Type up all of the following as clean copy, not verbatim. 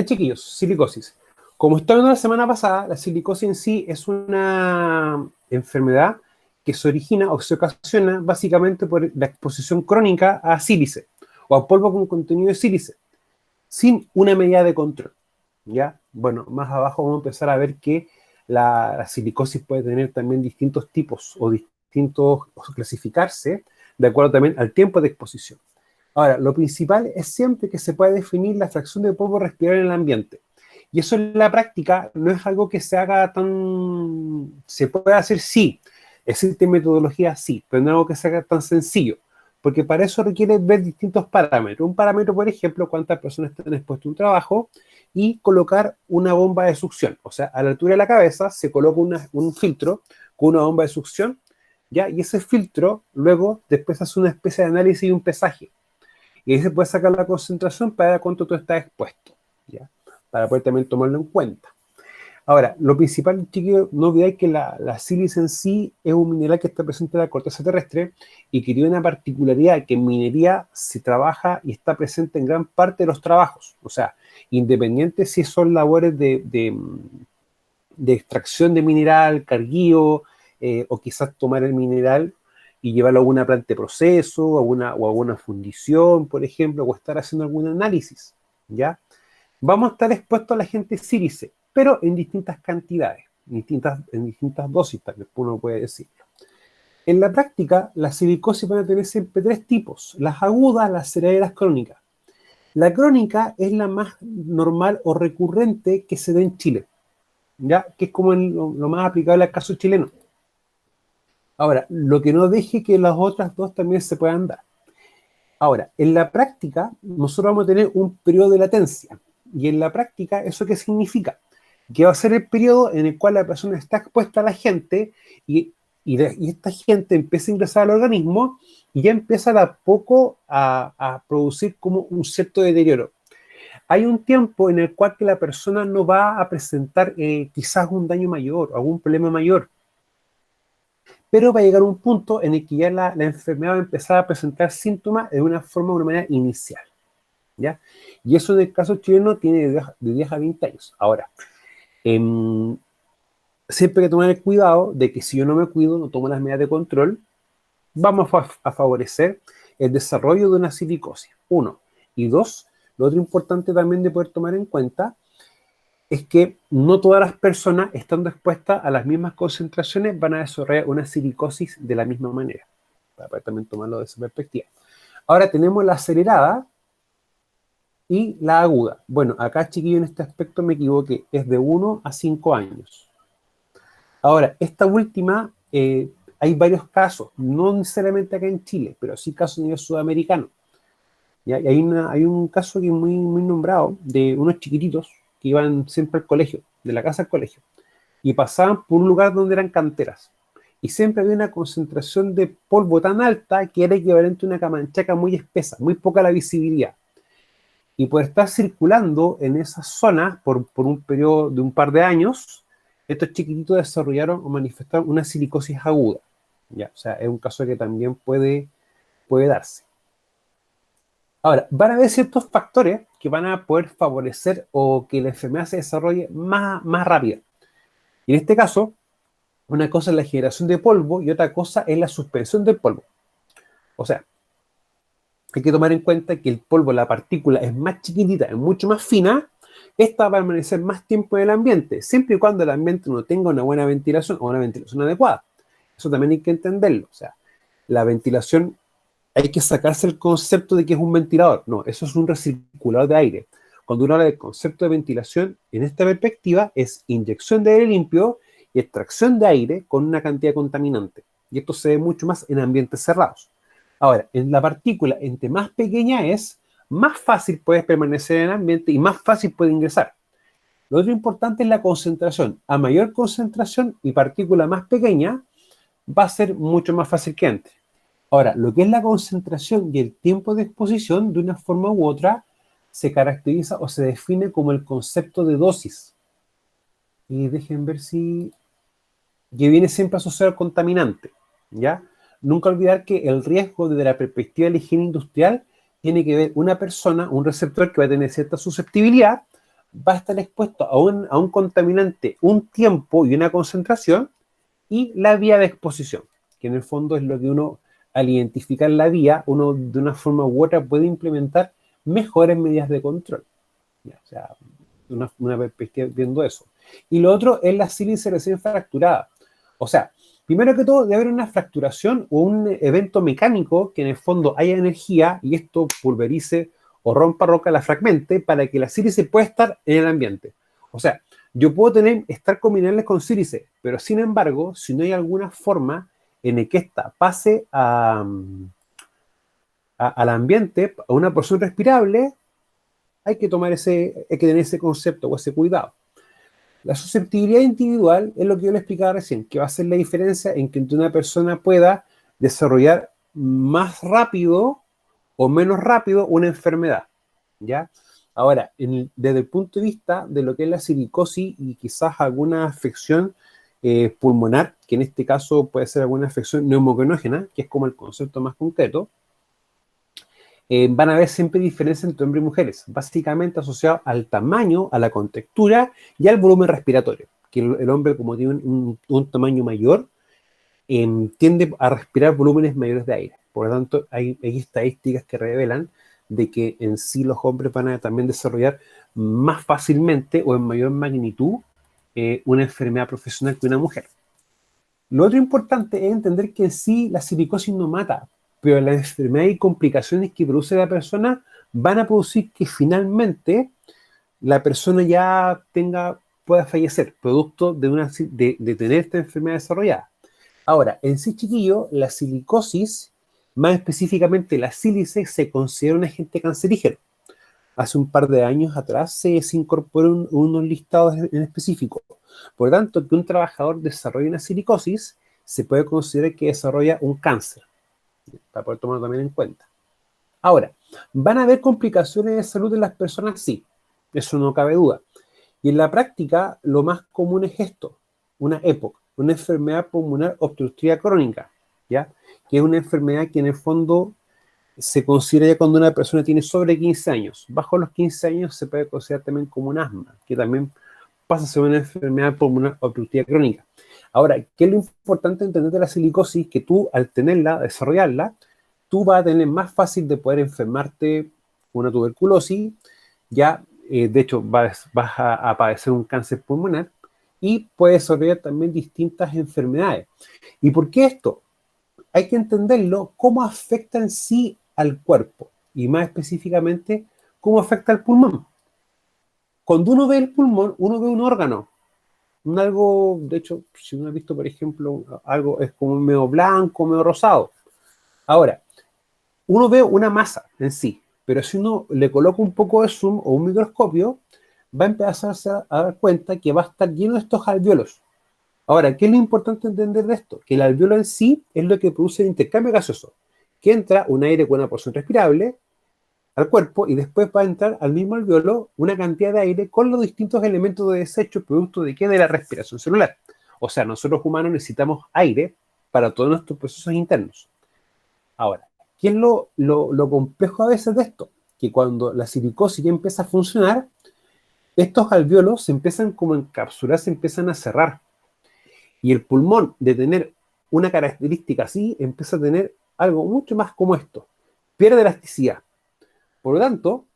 Chiquillos, silicosis. Como estaba viendo la semana pasada, la silicosis en sí es una enfermedad que se origina o se ocasiona básicamente por la exposición crónica a sílice o a polvo con contenido de sílice, sin una medida de control. ¿Ya? Bueno, más abajo vamos a empezar a ver que la silicosis puede tener también distintos tipos o distintos, o clasificarse de acuerdo también al tiempo de exposición. Ahora, lo principal es siempre que se pueda definir la fracción de polvo respirable en el ambiente. Y eso en la práctica no es algo que se haga tan... Se puede hacer, sí. Existe metodología, sí, pero no es algo que se haga tan sencillo. Porque para eso requiere ver distintos parámetros. Un parámetro, por ejemplo, cuántas personas están expuestas a un trabajo y colocar una bomba de succión. O sea, a la altura de la cabeza se coloca un filtro con una bomba de succión, ¿ya? Y ese filtro luego después hace una especie de análisis y un pesaje. Y ahí se puede sacar la concentración para ver cuánto tú estás expuesto, ¿ya? Para poder también tomarlo en cuenta. Ahora, lo principal, chiquillos, no olvidáis que la sílice en sí es un mineral que está presente en la corteza terrestre y que tiene una particularidad que en minería se trabaja y está presente en gran parte de los trabajos. O sea, independiente si son labores de extracción de mineral, carguío, o quizás tomar el mineral y llevarlo a alguna planta de proceso, o a alguna fundición, por ejemplo, o estar haciendo algún análisis, ¿ya? Vamos a estar expuestos a la gente sílice, pero en distintas cantidades, en distintas dosis, también uno puede decirlo. En la práctica, las silicosis van a tener siempre tres tipos: las agudas, las severas y las crónicas. La crónica es la más normal o recurrente que se da en Chile, ¿ya? Que es como lo más aplicable al caso chileno. Ahora, lo que no deje que las otras dos también se puedan dar. Ahora, en la práctica, nosotros vamos a tener un periodo de latencia. Y en la práctica, ¿eso qué significa? Que va a ser el periodo en el cual la persona está expuesta a la gente y esta gente empieza a ingresar al organismo y ya empieza de a poco a producir como un cierto deterioro. Hay un tiempo en el cual que la persona no va a presentar quizás un daño mayor, algún problema mayor, pero va a llegar un punto en el que ya la enfermedad va a empezar a presentar síntomas de una forma, de una manera inicial, ¿ya? Y eso en el caso chileno tiene de 10 a 20 años. Ahora, siempre hay que tomar el cuidado de que si yo no me cuido, no tomo las medidas de control, vamos a favorecer el desarrollo de una silicosis, uno. Y dos, lo otro importante también de poder tomar en cuenta es que no todas las personas, estando expuestas a las mismas concentraciones, van a desarrollar una silicosis de la misma manera, para poder también tomarlo de esa perspectiva. Ahora tenemos la acelerada y la aguda. Bueno, acá, chiquillo, en este aspecto me equivoqué, es de 1 a 5 años. Ahora, esta última, hay varios casos, no necesariamente acá en Chile, pero sí casos a nivel sudamericano. ¿Ya? Y hay un caso que es muy, muy nombrado, de unos chiquititos que iban siempre al colegio, de la casa al colegio, y pasaban por un lugar donde eran canteras. Y siempre había una concentración de polvo tan alta que era equivalente a una camanchaca muy espesa, muy poca la visibilidad. Y por estar circulando en esas zonas por un periodo de un par de años, estos chiquititos desarrollaron o manifestaron una silicosis aguda. ¿Ya? O sea, es un caso que también puede darse. Ahora, van a haber ciertos factores que van a poder favorecer o que la enfermedad se desarrolle más rápida. Y en este caso, una cosa es la generación de polvo y otra cosa es la suspensión del polvo. O sea, hay que tomar en cuenta que el polvo, la partícula, es más chiquitita, es mucho más fina. Esta va a permanecer más tiempo en el ambiente, siempre y cuando el ambiente no tenga una buena ventilación o una ventilación adecuada. Eso también hay que entenderlo. O sea, la ventilación, hay que sacarse el concepto de que es un ventilador. No, eso es un recirculador de aire. Cuando uno habla del concepto de ventilación, en esta perspectiva, es inyección de aire limpio y extracción de aire con una cantidad contaminante. Y esto se ve mucho más en ambientes cerrados. Ahora, en la partícula, entre más pequeña es, más fácil puede permanecer en el ambiente y más fácil puede ingresar. Lo otro importante es la concentración. A mayor concentración y partícula más pequeña, va a ser mucho más fácil que entre. Ahora, lo que es la concentración y el tiempo de exposición, de una forma u otra, se caracteriza o se define como el concepto de dosis. Y dejen ver si... que viene siempre asociado al contaminante, ¿ya? Nunca olvidar que el riesgo desde la perspectiva de la higiene industrial tiene que ver una persona, un receptor que va a tener cierta susceptibilidad, va a estar expuesto a un contaminante un tiempo y una concentración, y la vía de exposición, que en el fondo es lo que uno, al identificar la vía, uno de una forma u otra puede implementar mejores medidas de control. ¿Ya? O sea, una perspectiva viendo eso. Y lo otro es la sílice recién fracturada. O sea, primero que todo debe haber una fracturación o un evento mecánico que en el fondo haya energía y esto pulverice o rompa roca, la fragmente, para que la sílice pueda estar en el ambiente. O sea, yo puedo estar con minerales con sílice, pero sin embargo, si no hay alguna forma en el que ésta pase al ambiente, a una porción respirable, hay que tener ese concepto o ese cuidado. La susceptibilidad individual es lo que yo le explicaba recién, que va a ser la diferencia en que una persona pueda desarrollar más rápido o menos rápido una enfermedad, ¿ya? Ahora, desde el punto de vista de lo que es la silicosis y quizás alguna afección pulmonar, que en este caso puede ser alguna afección neumoconógena, que es como el concepto más concreto, van a haber siempre diferencias entre hombres y mujeres, básicamente asociado al tamaño, a la contextura y al volumen respiratorio, que el hombre, como tiene un tamaño mayor, tiende a respirar volúmenes mayores de aire. Por lo tanto, hay estadísticas que revelan de que en sí los hombres van a también desarrollar más fácilmente o en mayor magnitud una enfermedad profesional que una mujer. Lo otro importante es entender que en sí la silicosis no mata, pero las enfermedades y complicaciones que produce la persona van a producir que finalmente la persona ya pueda fallecer, producto de tener esta enfermedad desarrollada. Ahora, en sí, chiquillo, la silicosis, más específicamente la sílice, se considera un agente cancerígeno. Hace un par de años atrás se incorporaron unos listados en específico. Por lo tanto, que un trabajador desarrolle una silicosis, se puede considerar que desarrolla un cáncer, para poder tomarlo también en cuenta. Ahora, ¿van a haber complicaciones de salud en las personas? Sí, eso no cabe duda. Y en la práctica, lo más común es esto, una EPOC, una enfermedad pulmonar obstructiva crónica, ¿ya? Que es una enfermedad que en el fondo se considera ya cuando una persona tiene sobre 15 años. Bajo los 15 años se puede considerar también como un asma, que también pasa a ser una enfermedad pulmonar obstructiva crónica. Ahora, ¿qué es lo importante entender de la silicosis? Que tú, al tenerla, desarrollarla, tú vas a tener más fácil de poder enfermarte una tuberculosis, ya, de hecho, vas a padecer un cáncer pulmonar y puedes desarrollar también distintas enfermedades. ¿Y por qué esto? Hay que entenderlo, cómo afecta en sí al cuerpo y más específicamente, cómo afecta al pulmón. Cuando uno ve el pulmón, uno ve un órgano, algo, de hecho, si uno ha visto, por ejemplo, algo es como medio blanco, medio rosado. Ahora, uno ve una masa en sí, pero si uno le coloca un poco de zoom o un microscopio, va a empezar a dar cuenta que va a estar lleno de estos alvéolos. Ahora, ¿qué es lo importante entender de esto? Que el alvéolo en sí es lo que produce el intercambio gaseoso, que entra un aire con una porción respirable al cuerpo y después va a entrar al mismo alvéolo una cantidad de aire con los distintos elementos de desecho producto de qué, de la respiración celular. O sea, nosotros humanos necesitamos aire para todos nuestros procesos internos. Ahora, ¿qué es lo complejo a veces de esto? Que cuando la silicosis ya empieza a funcionar, estos alvéolos se empiezan como a encapsular, se empiezan a cerrar. Y el pulmón, de tener una característica así, empieza a tener algo mucho más como esto. Pierde elasticidad. Por lo tanto,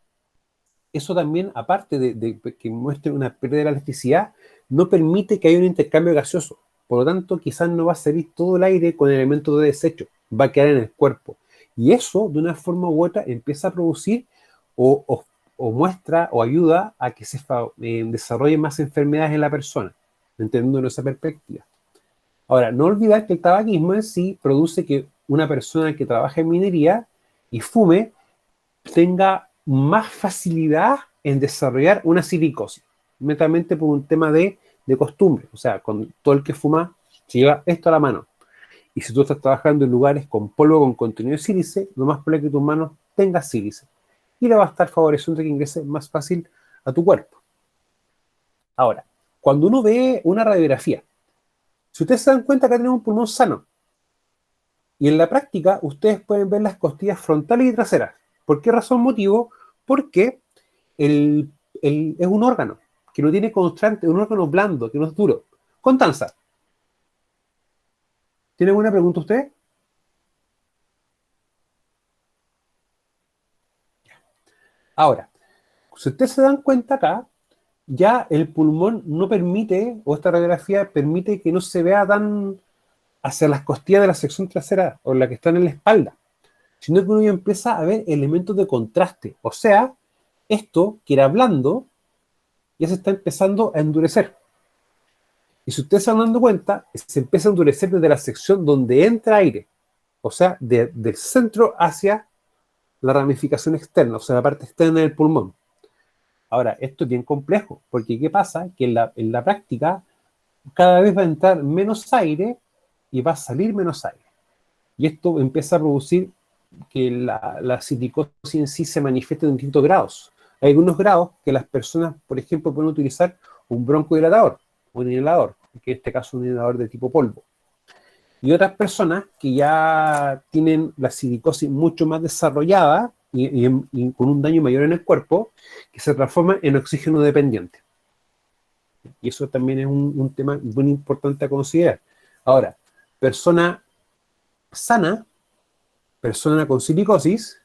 eso también, aparte de que muestre una pérdida de elasticidad, no permite que haya un intercambio gaseoso. Por lo tanto, quizás no va a salir todo el aire con elementos de desecho. Va a quedar en el cuerpo. Y eso, de una forma u otra, empieza a producir o muestra o ayuda a que se desarrollen más enfermedades en la persona, entendiendo esa perspectiva. Ahora, no olvidar que el tabaquismo en sí produce que una persona que trabaja en minería y fume tenga más facilidad en desarrollar una silicosis, netamente por un tema de costumbre. O sea, con todo el que fuma se lleva esto a la mano. Y si tú estás trabajando en lugares con polvo con contenido de sílice, lo más probable es que tus manos tengan sílice. Y le va a estar favoreciendo que ingrese más fácil a tu cuerpo. Ahora, cuando uno ve una radiografía, si ustedes se dan cuenta que tenemos un pulmón sano, y en la práctica ustedes pueden ver las costillas frontales y traseras. ¿Por qué razón motivo? Porque es un órgano que no tiene constante, es un órgano blando, que no es duro. Constanza, ¿tiene alguna pregunta usted? Ahora, si ustedes se dan cuenta acá, ya el pulmón no permite, o esta radiografía permite que no se vea tan hacia las costillas de la sección trasera o la que están en la espalda, sino que uno ya empieza a ver elementos de contraste. O sea, esto que era blando ya se está empezando a endurecer. Y si ustedes se van dando cuenta, se empieza a endurecer desde la sección donde entra aire, o sea, del centro hacia la ramificación externa, o sea, la parte externa del pulmón. Ahora, esto es bien complejo, porque ¿qué pasa? Que en la práctica cada vez va a entrar menos aire y va a salir menos aire. Y esto empieza a producir que la silicosis en sí se manifieste en distintos grados. Hay algunos grados que las personas, por ejemplo, pueden utilizar un broncodilatador, un inhalador, que en este caso es un inhalador de tipo polvo. Y otras personas que ya tienen la silicosis mucho más desarrollada y con un daño mayor en el cuerpo, que se transforma en oxígeno dependiente. Y eso también es un tema muy importante a considerar. Ahora, persona sana, persona con silicosis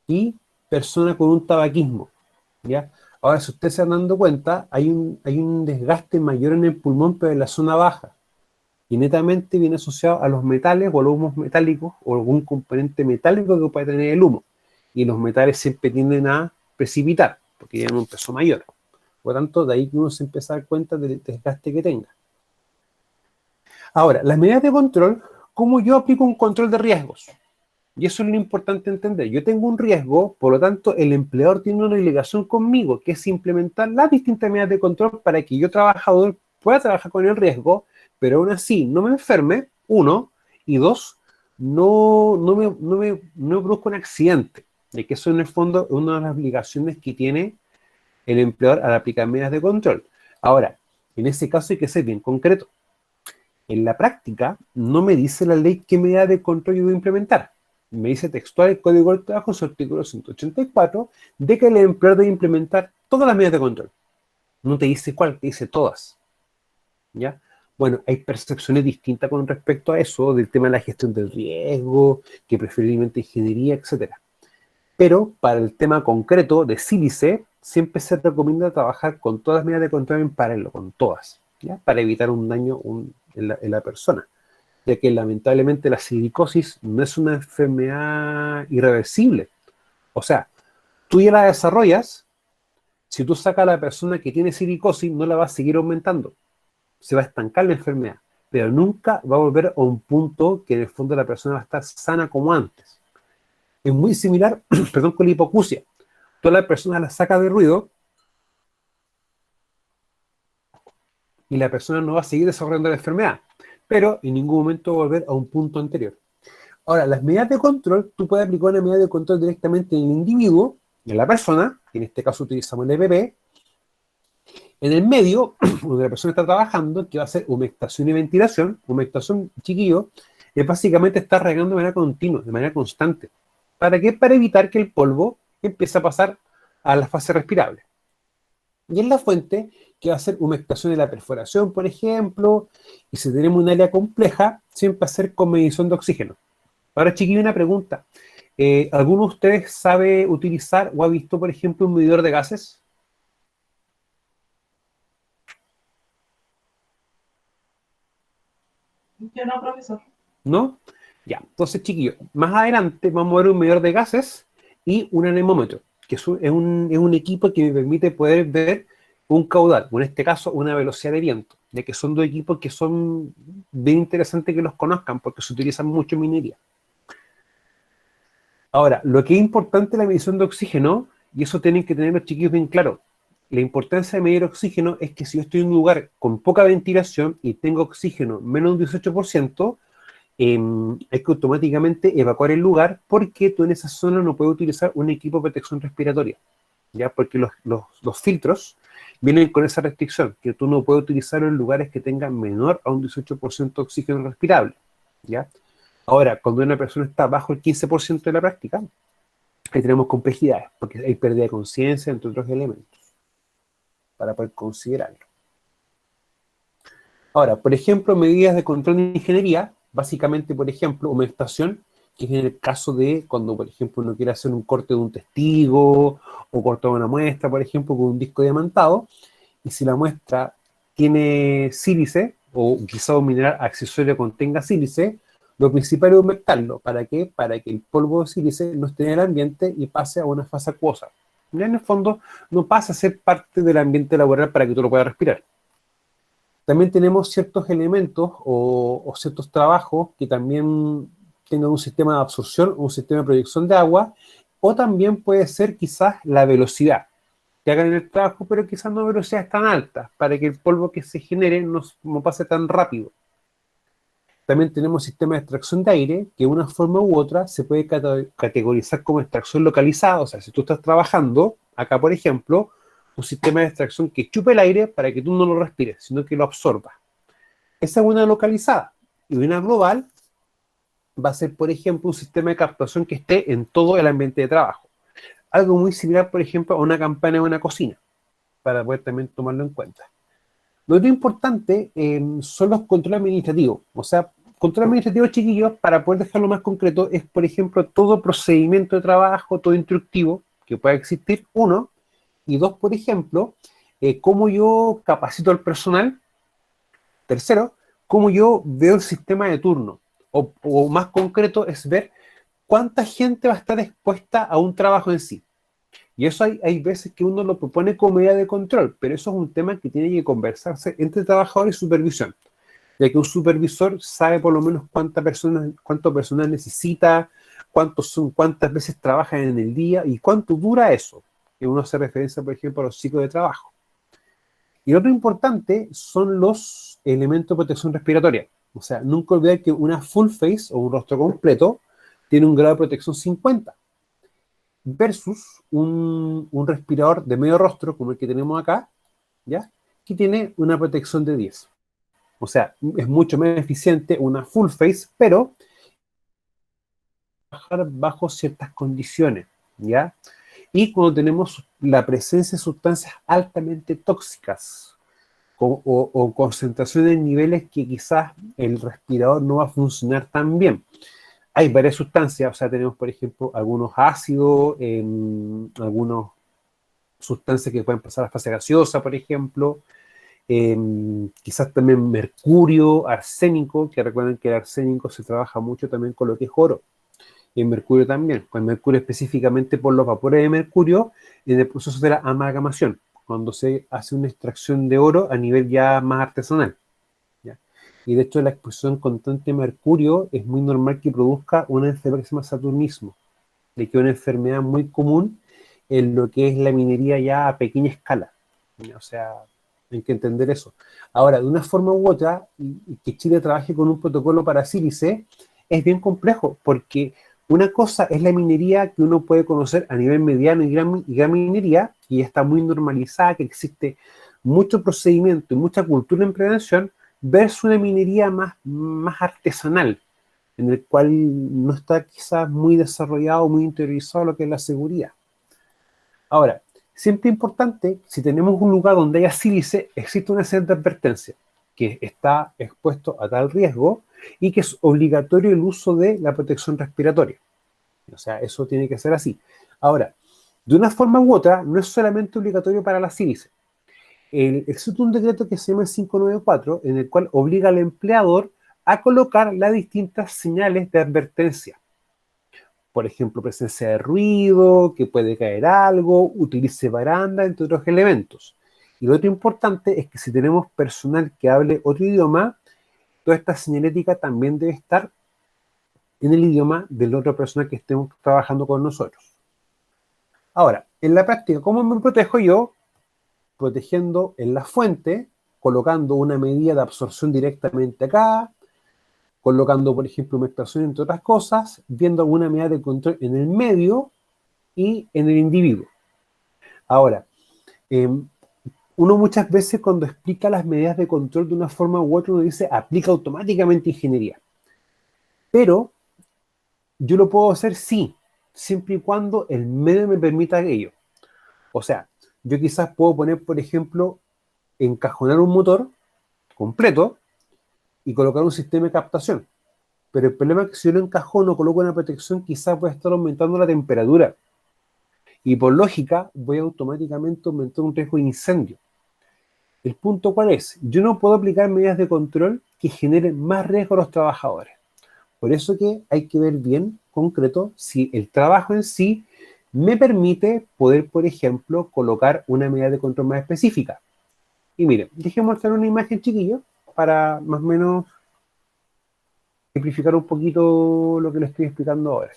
y persona con un tabaquismo, ¿ya? Ahora, si ustedes se van dando cuenta, hay un desgaste mayor en el pulmón, pero en la zona baja. Y netamente viene asociado a los metales o a los humos metálicos o algún componente metálico que puede tener el humo. Y los metales siempre tienden a precipitar, porque tienen un peso mayor. Por lo tanto, de ahí que uno se empieza a dar cuenta del desgaste que tenga. Ahora, las medidas de control, ¿cómo yo aplico un control de riesgos? Y eso es lo importante entender. Yo tengo un riesgo, por lo tanto, el empleador tiene una obligación conmigo, que es implementar las distintas medidas de control para que yo, trabajador, pueda trabajar con el riesgo, pero aún así no me enferme, uno, y dos, no me produzca un accidente. De que eso en el fondo es una de las obligaciones que tiene el empleador al aplicar medidas de control. Ahora, en ese caso hay que ser bien concreto. En la práctica, no me dice la ley qué medida de control yo voy a implementar. Me dice textual el Código del Trabajo, en su artículo 184, de que el empleador debe implementar todas las medidas de control. No te dice cuál, te dice todas. ¿Ya? Bueno, hay percepciones distintas con respecto a eso, del tema de la gestión del riesgo, que preferiblemente ingeniería, etc. Pero para el tema concreto de sílice, siempre se recomienda trabajar con todas las medidas de control en paralelo, con todas, ¿ya? Para evitar un daño en la persona, ya que lamentablemente la silicosis no es una enfermedad irreversible. O sea, tú ya la desarrollas, si tú sacas a la persona que tiene silicosis, no la vas a seguir aumentando, se va a estancar la enfermedad, pero nunca va a volver a un punto que en el fondo la persona va a estar sana como antes. Es muy similar, perdón, con la hipoacusia. Toda la persona la saca de ruido y la persona no va a seguir desarrollando la enfermedad, pero en ningún momento va a volver a un punto anterior. Ahora, las medidas de control, tú puedes aplicar una medida de control directamente en el individuo, en la persona, que en este caso utilizamos el EPP, en el medio, donde la persona está trabajando, que va a ser humectación y ventilación. Humectación, chiquillo, es básicamente estar regando de manera continua, de manera constante. ¿Para qué? Para evitar que el polvo empiece a pasar a la fase respirable. Y en la fuente, que va a ser humectación de la perforación, por ejemplo, y si tenemos un área compleja, siempre va a ser con medición de oxígeno. Ahora, chiquillo, una pregunta. ¿Alguno de ustedes sabe utilizar o ha visto, por ejemplo, un medidor de gases? Yo no, profesor. ¿No? Ya, entonces, chiquillos, más adelante vamos a ver un medidor de gases y un anemómetro, que es un equipo que me permite poder ver un caudal, o en este caso, una velocidad de viento, de que son dos equipos que son bien interesantes que los conozcan, porque se utilizan mucho en minería. Ahora, lo que es importante en la medición de oxígeno, y eso tienen que tener los chiquillos bien claro, la importancia de medir oxígeno es que si yo estoy en un lugar con poca ventilación y tengo oxígeno menos de un 18%, hay que automáticamente evacuar el lugar porque tú en esa zona no puedes utilizar un equipo de protección respiratoria, ¿ya? Porque los filtros vienen con esa restricción, que tú no puedes utilizarlo en lugares que tengan menor a un 18% de oxígeno respirable, ¿ya? Ahora, cuando una persona está bajo el 15% de la práctica, Ahí tenemos complejidades, porque hay pérdida de conciencia, entre otros elementos, para poder considerarlo. Ahora, por ejemplo, medidas de control de ingeniería, básicamente, por ejemplo, aumentación, que es en el caso de cuando, por ejemplo, uno quiere hacer un corte de un testigo o cortar una muestra, por ejemplo, con un disco diamantado, y si la muestra tiene sílice, o quizá un mineral accesorio contenga sílice, lo principal es humectarlo. ¿Para qué? Para que el polvo de sílice no esté en el ambiente y pase a una fase acuosa. Ya en el fondo no pasa a ser parte del ambiente laboral para que tú lo puedas respirar. También tenemos ciertos elementos o ciertos trabajos que también tengan un sistema de absorción o un sistema de proyección de agua, o también puede ser quizás la velocidad que hagan el trabajo, pero quizás no a velocidades tan altas, para que el polvo que se genere no pase tan rápido. También tenemos sistemas de extracción de aire, que de una forma u otra se puede categorizar como extracción localizada. O sea, si tú estás trabajando, acá por ejemplo, un sistema de extracción que chupe el aire para que tú no lo respires, sino que lo absorbas. Esa es una localizada. Y una global va a ser, por ejemplo, un sistema de captación que esté en todo el ambiente de trabajo. Algo muy similar, por ejemplo, a una campana de una cocina, para poder también tomarlo en cuenta. Lo otro importante son los controles administrativos. O sea, control administrativo, chiquillos, para poder dejarlo más concreto, es, por ejemplo, todo procedimiento de trabajo, todo instructivo que pueda existir, uno. Y dos, por ejemplo, cómo yo capacito al personal. Tercero, cómo yo veo el sistema de turno. O más concreto, es ver cuánta gente va a estar expuesta a un trabajo en sí. Y eso hay veces que uno lo propone como medida de control, pero eso es un tema que tiene que conversarse entre trabajador y supervisión, ya que un supervisor sabe por lo menos cuánto personal necesita, cuántas veces trabaja en el día y cuánto dura eso. Que uno hace referencia, por ejemplo, a los ciclos de trabajo. Y lo otro importante son los elementos de protección respiratoria. O sea, nunca olvidar que una full face o un rostro completo tiene un grado de protección 50 versus un respirador de medio rostro, como el que tenemos acá, ¿ya? Que tiene una protección de 10. O sea, es mucho más eficiente una full face, pero trabajar bajo ciertas condiciones, ¿ya? Y cuando tenemos la presencia de sustancias altamente tóxicas o concentración en niveles que quizás el respirador no va a funcionar tan bien. Hay varias sustancias, o sea, tenemos, por ejemplo, algunos ácidos, algunas sustancias que pueden pasar a fase gaseosa, por ejemplo, quizás también mercurio, arsénico, que recuerden que el arsénico se trabaja mucho también con lo que es oro, y el mercurio también, con el mercurio específicamente por los vapores de mercurio en el proceso de la amalgamación, cuando se hace una extracción de oro a nivel ya más artesanal. ¿Ya? Y de hecho la exposición constante de mercurio es muy normal que produzca una enfermedad que se llama saturnismo, de que es una enfermedad muy común en lo que es la minería ya a pequeña escala. O sea, hay que entender eso. Ahora, de una forma u otra, y que Chile trabaje con un protocolo para sílice, es bien complejo, porque una cosa es la minería que uno puede conocer a nivel mediano y gran minería, y está muy normalizada, que existe mucho procedimiento y mucha cultura en prevención, versus una minería más artesanal, en el cual no está quizás muy desarrollado, muy interiorizado lo que es la seguridad. Ahora, siempre importante, si tenemos un lugar donde haya sílice, existe una cierta advertencia, que está expuesto a tal riesgo y que es obligatorio el uso de la protección respiratoria. O sea, eso tiene que ser así. Ahora, de una forma u otra, no es solamente obligatorio para la sílice. Existe un decreto que se llama el 594, en el cual obliga al empleador a colocar las distintas señales de advertencia. Por ejemplo, presencia de ruido, que puede caer algo, utilice baranda, entre otros elementos. Y lo otro importante es que si tenemos personal que hable otro idioma, toda esta señalética también debe estar en el idioma del otro personal que estemos trabajando con nosotros. Ahora, en la práctica, ¿cómo me protejo yo? Protegiendo en la fuente, colocando una medida de absorción directamente acá, colocando, por ejemplo, humectación entre otras cosas, viendo alguna medida de control en el medio y en el individuo. Ahora, uno muchas veces cuando explica las medidas de control de una forma u otra, uno dice, aplica automáticamente ingeniería. Pero yo lo puedo hacer, sí, siempre y cuando el medio me permita ello. O sea, yo quizás puedo poner, por ejemplo, encajonar un motor completo y colocar un sistema de captación. Pero el problema es que si yo lo encajono, coloco una protección, quizás voy a estar aumentando la temperatura. Y por lógica, voy a automáticamente aumentar un riesgo de incendio. ¿El punto cuál es? Yo no puedo aplicar medidas de control que generen más riesgo a los trabajadores. Por eso que hay que ver bien, concreto, si el trabajo en sí me permite poder, por ejemplo, colocar una medida de control más específica. Y miren, déjenme mostrar una imagen, chiquillo, para más o menos simplificar un poquito lo que les estoy explicando ahora.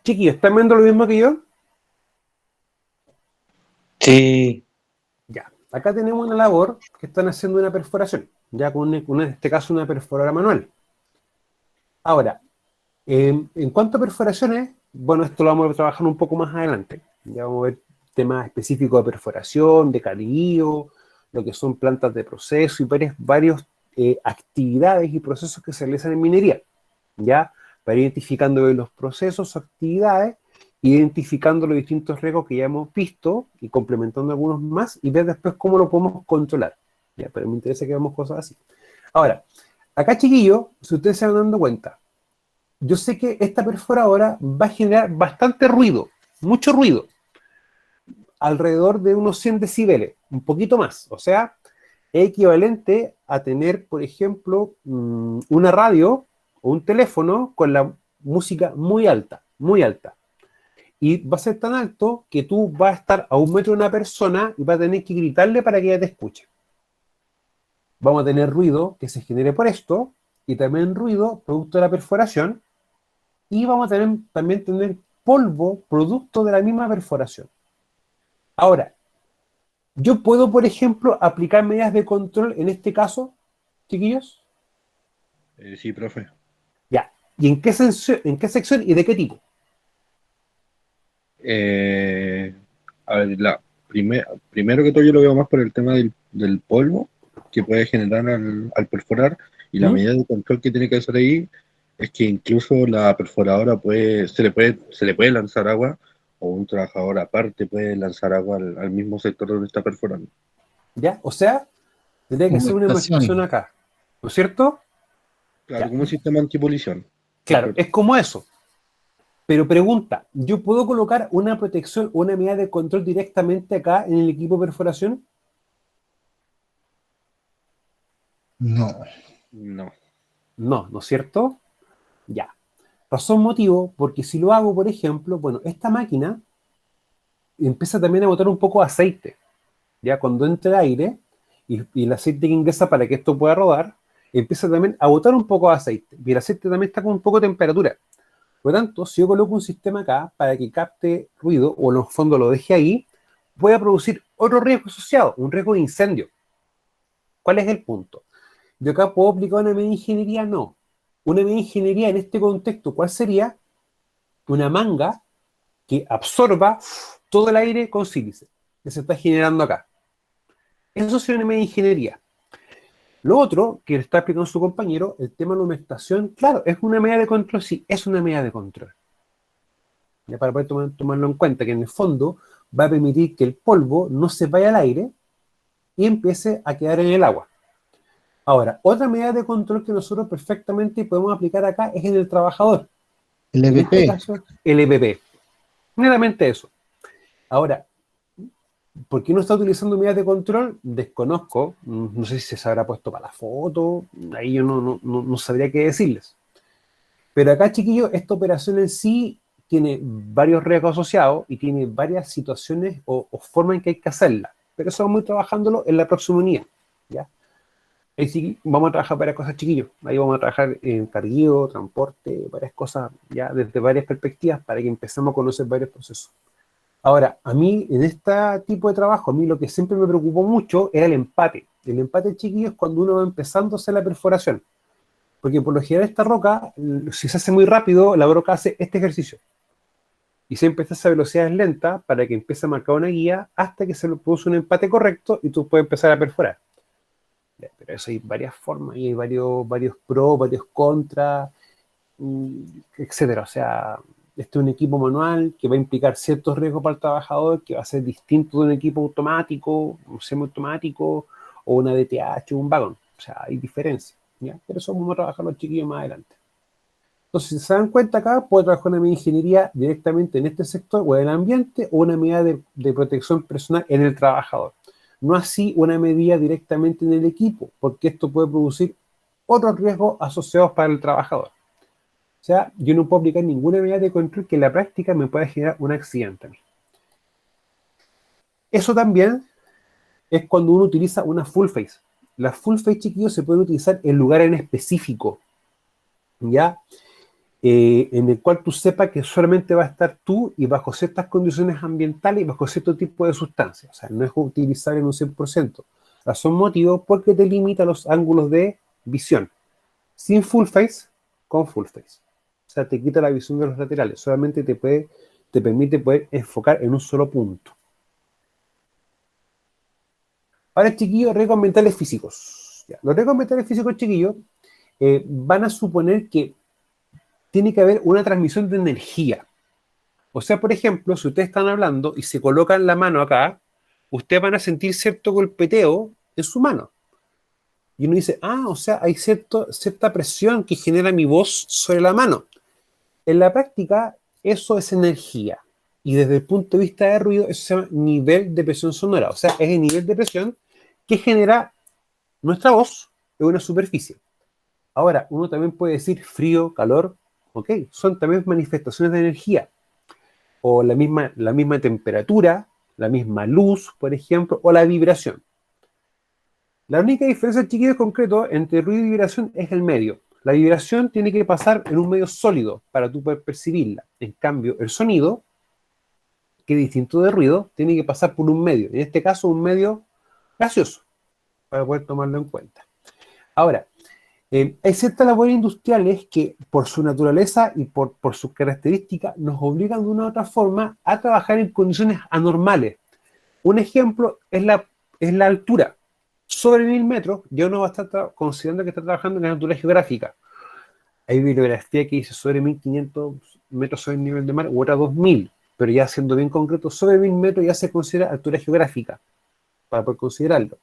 Chiquillos, ¿están viendo lo mismo que yo? Sí. Ya. Acá tenemos una labor que están haciendo una perforación, ya con en este caso una perforadora manual. Ahora, en cuanto a perforaciones, bueno, esto lo vamos a trabajar un poco más adelante. Ya vamos a ver temas específicos de perforación, de calillo, lo que son plantas de proceso y varias actividades y procesos que se realizan en minería. ¿Ya? Para identificando los procesos, actividades, identificando los distintos riesgos que ya hemos visto y complementando algunos más y ver después cómo lo podemos controlar. ¿Ya? Pero me interesa que veamos cosas así. Ahora, acá, chiquillos, si ustedes se van dando cuenta, yo sé que esta perforadora va a generar bastante ruido, mucho ruido, alrededor de unos 100 decibeles, un poquito más. O sea, es equivalente a tener, por ejemplo, una radio o un teléfono con la música muy alta, muy alta. Y va a ser tan alto que tú vas a estar a 1 metro de una persona y vas a tener que gritarle para que ella te escuche. Vamos a tener ruido que se genere por esto y también ruido producto de la perforación y vamos a también tener polvo producto de la misma perforación. Ahora, yo puedo, por ejemplo, aplicar medidas de control en este caso, chiquillos. Sí, profe. Ya. ¿Y en qué sección y de qué tipo? Eh, a ver, primero que todo yo lo veo más por el tema del polvo que puede generar al perforar, y la ¿Mm? medida de control que tiene que hacer ahí es que incluso la perforadora se le puede lanzar agua, o un trabajador aparte puede lanzar agua al mismo sector donde está perforando. ¿Ya? O sea, tendría que ser una demostración Humectación. acá. ¿No es cierto? Claro, Ya. como un sistema antipolición. Claro, es como eso. Pero pregunta, ¿yo puedo colocar una protección o una medida de control directamente acá en el equipo de perforación? No. No. No, ¿no es cierto? Ya. Razón motivo, porque si lo hago, por ejemplo, bueno, esta máquina empieza también a botar un poco de aceite. Ya cuando entra aire y el aceite que ingresa para que esto pueda rodar, empieza también a botar un poco de aceite. Y el aceite también está con un poco de temperatura. Por lo tanto, si yo coloco un sistema acá para que capte ruido, o en el fondo lo deje ahí, voy a producir otro riesgo asociado, un riesgo de incendio. ¿Cuál es el punto? ¿Yo acá puedo aplicar una medida de ingeniería? No. Una medida de ingeniería en este contexto, ¿cuál sería? Una manga que absorba todo el aire con sílice que se está generando acá. Eso sería una medida de ingeniería. Lo otro, que le está explicando su compañero, el tema de la humectación, claro, ¿es una medida de control? Sí, es una medida de control. Ya para poder tomarlo en cuenta, que en el fondo va a permitir que el polvo no se vaya al aire y empiece a quedar en el agua. Ahora, otra medida de control que nosotros perfectamente podemos aplicar acá es en el trabajador. El En este EPP. caso, el EPP. Meramente eso. Ahora, ¿por qué no está utilizando medidas de control? Desconozco. No sé si se habrá puesto para la foto. Ahí yo no sabría qué decirles. Pero acá, chiquillos, esta operación en sí tiene varios riesgos asociados y tiene varias situaciones o formas en que hay que hacerla. Pero eso vamos a ir trabajándolo en la próxima unidad. ¿Ya? Ahí sí vamos a trabajar varias cosas, chiquillos. Ahí vamos a trabajar en carguío, transporte, varias cosas, ya desde varias perspectivas, para que empecemos a conocer varios procesos. Ahora, a mí, en este tipo de trabajo, a mí lo que siempre me preocupó mucho era el empate. El empate, chiquillos, es cuando uno va empezando a hacer la perforación. Porque por lo general esta roca, si se hace muy rápido, la roca hace este ejercicio. Y siempre está esa velocidad lenta para que empiece a marcar una guía hasta que se le produce un empate correcto y tú puedes empezar a perforar. Pero eso hay varias formas y hay varios pros, varios contras, etcétera. O sea, este es un equipo manual que va a implicar ciertos riesgos para el trabajador, que va a ser distinto de un equipo automático, un semiautomático, o una DTH, o un vagón. O sea, hay diferencias, ¿ya? Pero eso vamos a trabajar los chiquillos más adelante. Entonces, si se dan cuenta acá, puedo trabajar una medida de ingeniería directamente en este sector o en el ambiente, o una medida de protección personal en el trabajador. No así una medida directamente en el equipo, porque esto puede producir otros riesgos asociados para el trabajador. O sea, yo no puedo aplicar ninguna medida de control que en la práctica me pueda generar un accidente a mí. Eso también es cuando uno utiliza una full face. Las full face, chiquillos, se pueden utilizar en lugares en específico, ¿ya? En el cual tú sepas que solamente va a estar tú y bajo ciertas condiciones ambientales y bajo cierto tipo de sustancias. O sea, no es utilizable en un 100%. Son motivos porque te limita los ángulos de visión. Sin full face, con full face. O sea, te quita la visión de los laterales. Solamente te permite poder enfocar en un solo punto. Ahora, chiquillos, riesgos ambientales físicos. Ya, los riesgos ambientales físicos, chiquillos, van a suponer que tiene que haber una transmisión de energía. O sea, por ejemplo, si ustedes están hablando y se colocan la mano acá, ustedes van a sentir cierto golpeteo en su mano. Y uno dice, o sea, hay cierta presión que genera mi voz sobre la mano. En la práctica, eso es energía. Y desde el punto de vista de ruido, eso se llama nivel de presión sonora. O sea, es el nivel de presión que genera nuestra voz en una superficie. Ahora, uno también puede decir frío, calor, ok, son también manifestaciones de energía. O la misma temperatura, la misma luz, por ejemplo, o la vibración. La única diferencia, chiquillos, concreto entre ruido y vibración es el medio. La vibración tiene que pasar en un medio sólido para tú poder percibirla. En cambio, el sonido, que es distinto de ruido, tiene que pasar por un medio. En este caso, un medio gaseoso, para poder tomarlo en cuenta. Ahora, hay ciertas labores industriales que, por su naturaleza y por sus características, nos obligan de una u otra forma a trabajar en condiciones anormales. Un ejemplo es la altura. Sobre 1000 metros, ya uno va a estar considerando que está trabajando en la altura geográfica. Hay bibliografía que dice sobre 1500 metros sobre el nivel de mar, u otra 2000, pero ya siendo bien concreto, sobre 1000 metros ya se considera altura geográfica, para poder considerarlo.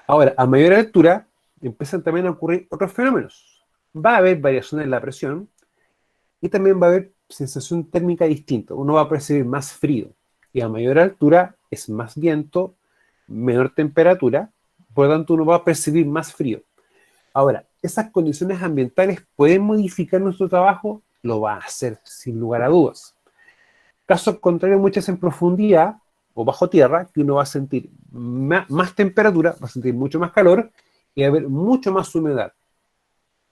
Ahora, a mayor altura, empiezan también a ocurrir otros fenómenos. Va a haber variaciones en la presión y también va a haber sensación térmica distinta. Uno va a percibir más frío y a mayor altura es más viento, menor temperatura, por lo tanto uno va a percibir más frío. Ahora, ¿esas condiciones ambientales pueden modificar nuestro trabajo? Lo va a hacer, sin lugar a dudas. Caso contrario, muchas en profundidad o bajo tierra, que uno va a sentir más temperatura, va a sentir mucho más calor y va a haber mucho más humedad.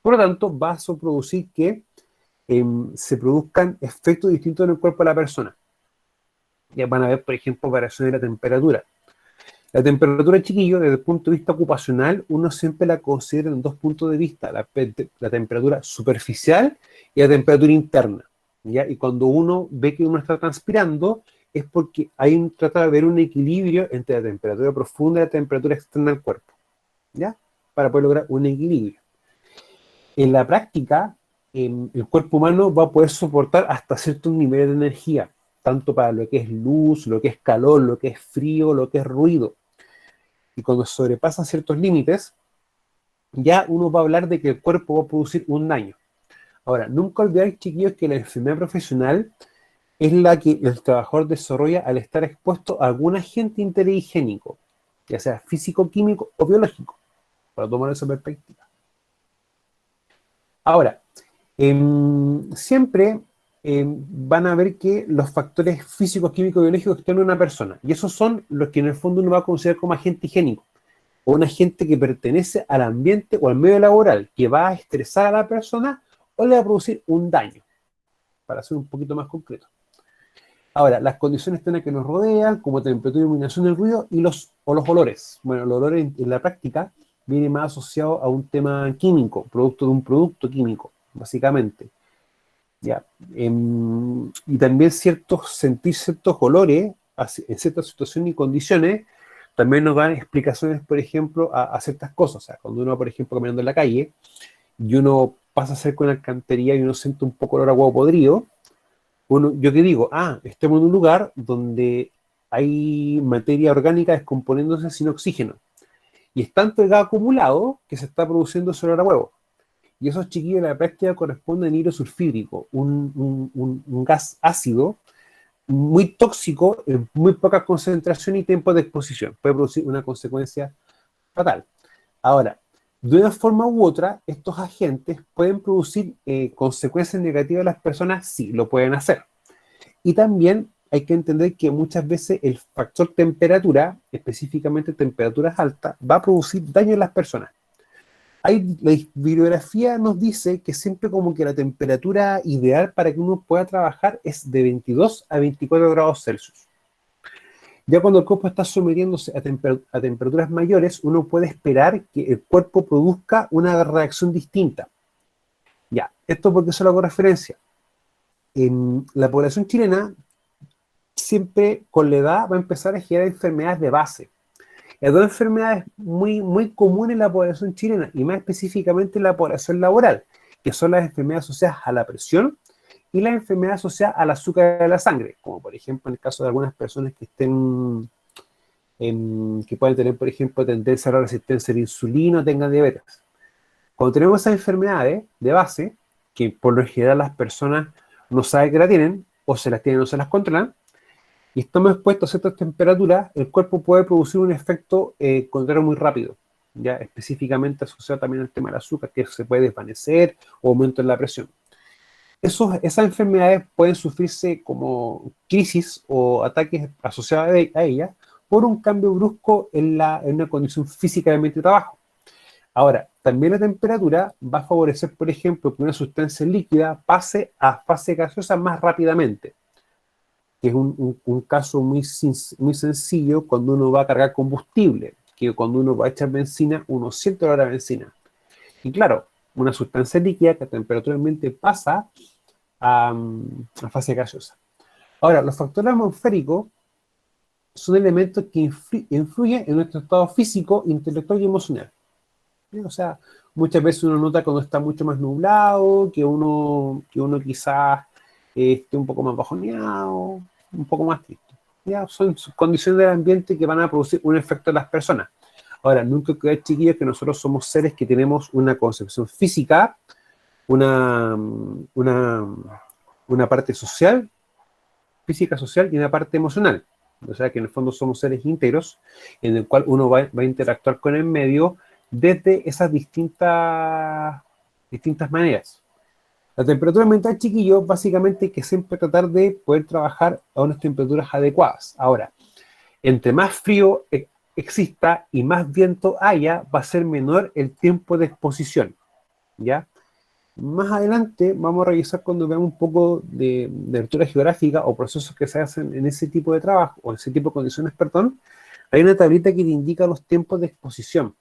Por lo tanto, va a producir que se produzcan efectos distintos en el cuerpo de la persona. Ya van a ver, por ejemplo, variaciones de la temperatura. La temperatura, chiquillo, desde el punto de vista ocupacional, uno siempre la considera en dos puntos de vista, la temperatura superficial y la temperatura interna, ¿ya? Y cuando uno ve que uno está transpirando, es porque trata de haber un equilibrio entre la temperatura profunda y la temperatura externa del cuerpo, ¿ya? Para poder lograr un equilibrio. En la práctica, el cuerpo humano va a poder soportar hasta ciertos niveles de energía, tanto para lo que es luz, lo que es calor, lo que es frío, lo que es ruido. Y cuando sobrepasa ciertos límites, ya uno va a hablar de que el cuerpo va a producir un daño. Ahora, nunca olvidar, chiquillos, que la enfermedad profesional es la que el trabajador desarrolla al estar expuesto a algún agente interhigiénico, ya sea físico, químico o biológico, para tomar esa perspectiva. Ahora, siempre van a ver que los factores físicos, químicos y biológicos están en una persona, y esos son los que en el fondo uno va a considerar como agente higiénico. o un agente que pertenece al ambiente o al medio laboral, que va a estresar a la persona o le va a producir un daño, para ser un poquito más concreto. Ahora, las condiciones externas que nos rodean, como temperatura, iluminación, el ruido y los olores. Bueno, los olores en la práctica viene más asociado a un tema químico, producto de un producto químico, básicamente. ¿Ya? Y también sentir ciertos olores en ciertas situaciones y condiciones también nos dan explicaciones, por ejemplo, a ciertas cosas. O sea, cuando uno va, por ejemplo, caminando en la calle y uno pasa cerca de una alcantarilla y uno siente un poco olor a huevo podrido, yo que digo, estamos en un lugar donde hay materia orgánica descomponiéndose sin oxígeno. Y es tanto el gas acumulado que se está produciendo ese olor a huevo. Y esos chiquillos en la práctica corresponden a anhidro sulfídrico, un gas ácido muy tóxico en muy poca concentración y tiempo de exposición. Puede producir una consecuencia fatal. Ahora, de una forma u otra, estos agentes pueden producir consecuencias negativas a las personas, sí, lo pueden hacer. Y también hay que entender que muchas veces el factor temperatura, específicamente temperaturas altas, va a producir daño en las personas. La bibliografía nos dice que siempre como que la temperatura ideal para que uno pueda trabajar es de 22 a 24 grados Celsius. Ya cuando el cuerpo está sometiéndose a temperaturas mayores, uno puede esperar que el cuerpo produzca una reacción distinta. Ya, esto porque se lo hago referencia. En la población chilena, siempre con la edad va a empezar a generar enfermedades de base. Hay dos enfermedades muy comunes en la población chilena, y más específicamente en la población laboral, que son las enfermedades asociadas a la presión y las enfermedades asociadas al azúcar de la sangre, como por ejemplo en el caso de algunas personas que que pueden tener, por ejemplo, tendencia a la resistencia a la insulina o tengan diabetes. Cuando tenemos esas enfermedades de base, que por lo general las personas no saben que la tienen, o se las tienen o se las controlan, y estamos expuestos a ciertas temperaturas, el cuerpo puede producir un efecto contrario muy rápido, ya específicamente asociado también al tema del azúcar, que se puede desvanecer o aumento en la presión. Esas enfermedades pueden sufrirse como crisis o ataques asociados a ellas por un cambio brusco en una condición física de ambiente de trabajo. Ahora, también la temperatura va a favorecer, por ejemplo, que una sustancia líquida pase a fase gaseosa más rápidamente, que es un caso muy sencillo cuando uno va a cargar combustible, que cuando uno va a echar benzina, uno siente olor a benzina. Y claro, una sustancia líquida que temperaturalmente pasa a fase gaseosa. Ahora, los factores atmosféricos son elementos que influyen en nuestro estado físico, intelectual y emocional. ¿Sí? O sea, muchas veces uno nota cuando está mucho más nublado, que uno quizás esté un poco más bajoneado, un poco más triste. ¿Ya? Son condiciones del ambiente que van a producir un efecto en las personas. Ahora, nunca creer, chiquillos, que nosotros somos seres que tenemos una concepción física, una parte social, física social, y una parte emocional. O sea, que en el fondo somos seres íntegros, en el cual uno va a interactuar con el medio desde esas distintas maneras. La temperatura ambiental, chiquillos, básicamente hay que siempre tratar de poder trabajar a unas temperaturas adecuadas. Ahora, entre más frío exista y más viento haya, va a ser menor el tiempo de exposición, ¿ya? Más adelante vamos a revisar cuando veamos un poco de altura geográfica o procesos que se hacen en ese tipo de trabajo, o en ese tipo de condiciones, perdón. Hay una tablita que te indica los tiempos de exposición.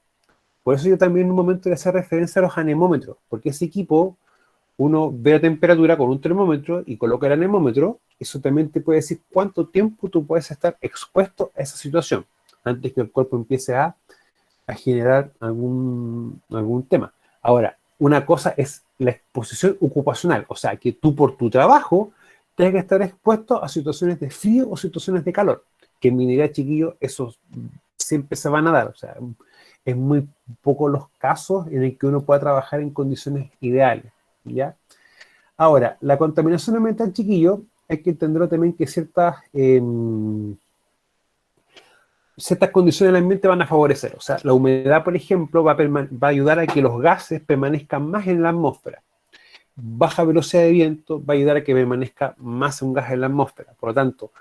Por eso yo también en un momento le hacía referencia a los anemómetros, porque ese equipo, uno ve la temperatura con un termómetro y coloca el anemómetro, eso también te puede decir cuánto tiempo tú puedes estar expuesto a esa situación, antes que el cuerpo empiece a generar algún tema. Ahora, una cosa es la exposición ocupacional, o sea, que tú por tu trabajo tengas que estar expuesto a situaciones de frío o situaciones de calor, que en minería, chiquillo, esos siempre se van a dar, o sea, es muy poco los casos en el que uno pueda trabajar en condiciones ideales, ¿ya? Ahora, la contaminación ambiental, chiquillo, hay que entenderlo también que ciertas condiciones del ambiente van a favorecer. O sea, la humedad, por ejemplo, va a ayudar a que los gases permanezcan más en la atmósfera. Baja velocidad de viento va a ayudar a que permanezca más un gas en la atmósfera. Por lo tanto,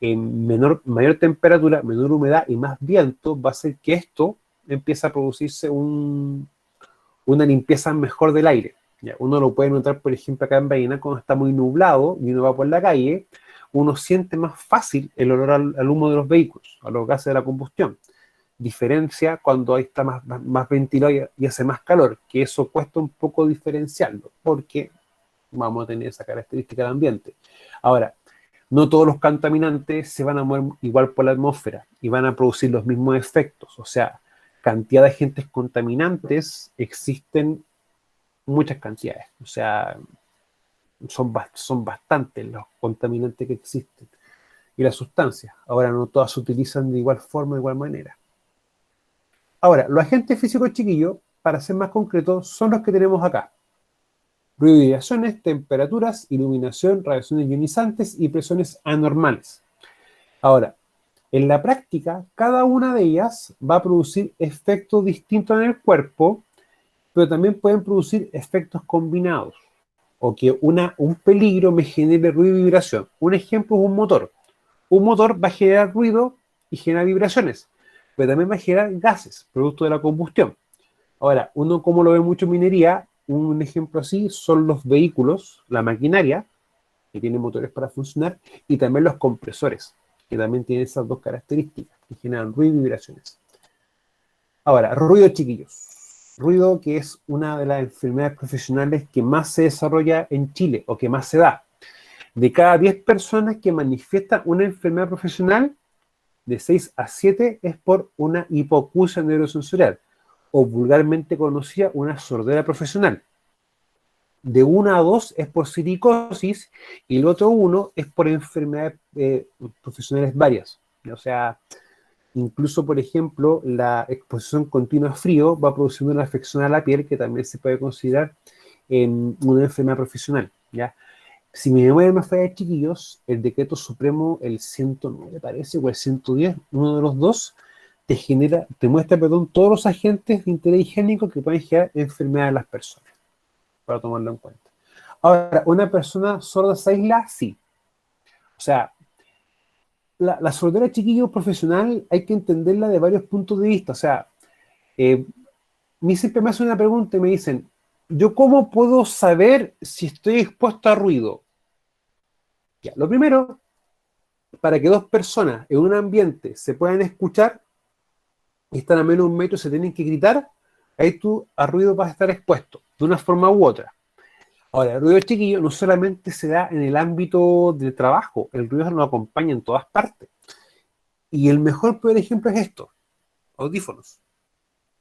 en mayor temperatura, menor humedad y más viento va a hacer que esto empieza a producirse una limpieza mejor del aire. ¿Ya? Uno lo puede notar, por ejemplo, acá en Barinas, cuando está muy nublado y uno va por la calle, uno siente más fácil el olor al humo de los vehículos, a los gases de la combustión. Diferencia cuando ahí está más ventilado y hace más calor, que eso cuesta un poco diferenciarlo, porque vamos a tener esa característica del ambiente. Ahora, no todos los contaminantes se van a mover igual por la atmósfera y van a producir los mismos efectos. O sea, cantidad de agentes contaminantes existen muchas cantidades. O sea, son bastantes los contaminantes que existen y las sustancias. Ahora, no todas se utilizan de igual forma, de igual manera. Ahora, los agentes físicos, chiquillos, para ser más concretos, son los que tenemos acá. Ruido y vibraciones, temperaturas, iluminación, radiaciones ionizantes y presiones anormales. Ahora, en la práctica, cada una de ellas va a producir efectos distintos en el cuerpo, pero también pueden producir efectos combinados, o que un peligro me genere ruido y vibración. Un ejemplo es un motor. Un motor va a generar ruido y generar vibraciones, pero también va a generar gases, producto de la combustión. Ahora, uno como lo ve mucho en minería, un ejemplo así son los vehículos, la maquinaria, que tiene motores para funcionar, y también los compresores, que también tienen esas dos características, que generan ruido y vibraciones. Ahora, ruido, chiquillos. Ruido que es una de las enfermedades profesionales que más se desarrolla en Chile, o que más se da. De cada 10 personas que manifiestan una enfermedad profesional, de 6 a 7 es por una hipoacusia neurosensorial, o vulgarmente conocida una sordera profesional. De 1 a 2 es por silicosis y el otro 1 es por enfermedades profesionales varias. O sea, incluso, por ejemplo, la exposición continua a frío va produciendo una afección a la piel que también se puede considerar una enfermedad profesional, ¿ya? Si mi memoria me falla, chiquillos, el decreto supremo, el 109 parece, o el 110, uno de los dos, te muestra, todos los agentes de interés higiénico que pueden generar enfermedad en las personas, para tomarlo en cuenta. Ahora, ¿una persona sorda se aísla? Sí. O sea, la sordera, chiquillo, profesional, hay que entenderla de varios puntos de vista. O sea, mí siempre me hacen una pregunta y me dicen, ¿yo cómo puedo saber si estoy expuesto a ruido? Ya, lo primero, para que dos personas en un ambiente se puedan escuchar y están a menos de 1 metro y se tienen que gritar, ahí tú a ruido vas a estar expuesto, de una forma u otra. Ahora, el ruido, chiquillo, no solamente se da en el ámbito del trabajo, el ruido nos acompaña en todas partes. Y el mejor, peor ejemplo es esto, audífonos.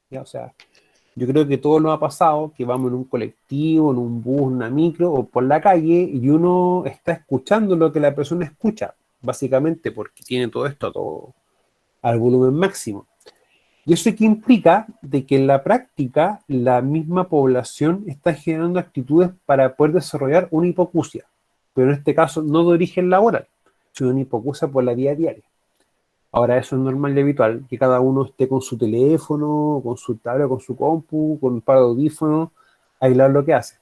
¿Ya? O sea, yo creo que todo nos ha pasado, que vamos en un colectivo, en un bus, en una micro o por la calle y uno está escuchando lo que la persona escucha, básicamente porque tiene todo esto todo al volumen máximo. Y eso que implica de que en la práctica la misma población está generando actitudes para poder desarrollar una hipoacusia, pero en este caso no de origen laboral, sino una hipoacusia por la vida diaria. Ahora eso es normal y habitual, que cada uno esté con su teléfono, con su tablet, con su compu, con un par de audífonos, aislar lo que hace.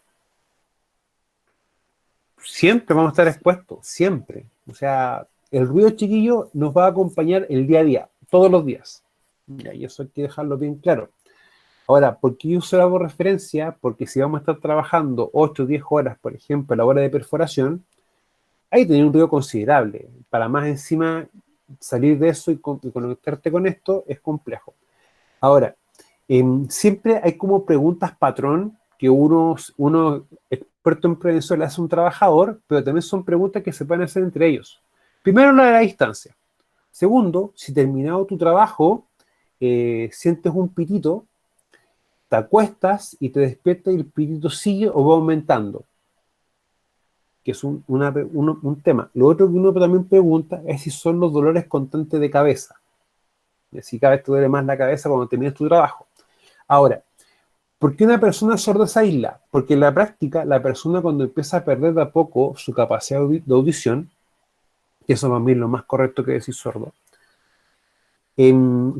Siempre vamos a estar expuestos, siempre. O sea, el ruido, chiquillo, nos va a acompañar el día a día, todos los días. Y eso hay que dejarlo bien claro. Ahora, ¿por qué yo solo hago referencia? Porque si vamos a estar trabajando 8 o 10 horas, por ejemplo, a la hora de perforación, hay que tener un ruido considerable. Para más encima salir de eso y conectarte con esto es complejo. Ahora, siempre hay como preguntas patrón que uno experto en prevención le hace a un trabajador, pero también son preguntas que se pueden hacer entre ellos. Primero, la de la distancia. Segundo, si terminado tu trabajo, sientes un pitito, te acuestas y te despiertas y el pitito sigue o va aumentando, que es un tema. Lo otro que uno también pregunta es si son los dolores constantes de cabeza. Si cada vez te duele más la cabeza cuando terminas tu trabajo. Ahora, ¿por qué una persona sorda se aísla? Porque en la práctica, la persona cuando empieza a perder de a poco su capacidad de audición, que eso para mí es lo más correcto que decir sordo,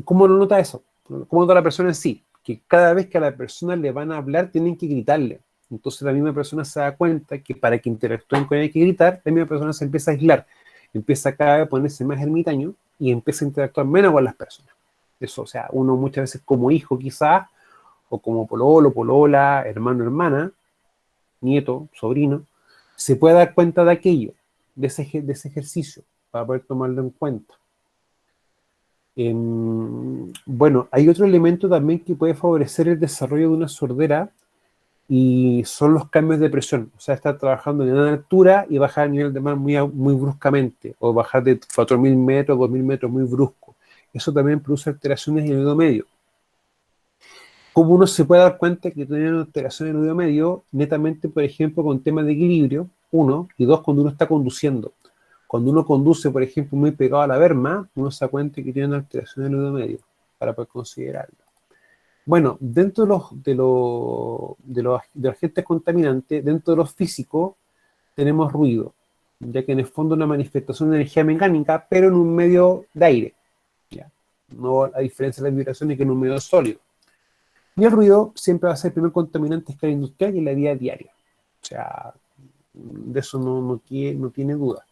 ¿cómo lo nota eso? ¿Cómo nota la persona en sí? Que cada vez que a la persona le van a hablar, tienen que gritarle. Entonces la misma persona se da cuenta que para que interactúen con él hay que gritar, la misma persona se empieza a aislar, empieza cada vez a ponerse más ermitaño y empieza a interactuar menos con las personas. Eso, o sea, uno muchas veces como hijo quizás, o como pololo, polola, hermano, hermana, nieto, sobrino, se puede dar cuenta de aquello, de ese ejercicio, para poder tomarlo en cuenta. Bueno, hay otro elemento también que puede favorecer el desarrollo de una sordera y son los cambios de presión. O sea, estar trabajando en una altura y bajar el nivel de mar muy bruscamente, o bajar de 4.000 metros, 2.000 metros muy brusco. Eso también produce alteraciones en el oído medio. ¿Cómo uno se puede dar cuenta que tiene una alteración en el oído medio? Netamente, por ejemplo, con temas de equilibrio, uno, y dos, cuando uno está conduciendo. Cuando uno conduce, por ejemplo, muy pegado a la berma, uno se da cuenta que tiene una alteración en el oído medio, para poder considerarlo. Bueno, dentro de los agentes contaminantes, dentro de los físicos, tenemos ruido, ya que en el fondo es una manifestación de energía mecánica, pero en un medio de aire, ¿ya? No a diferencia de las vibraciones que en un medio sólido. Y el ruido siempre va a ser el primer contaminante a escala industrial y en la vida diaria. O sea, de eso no tiene duda.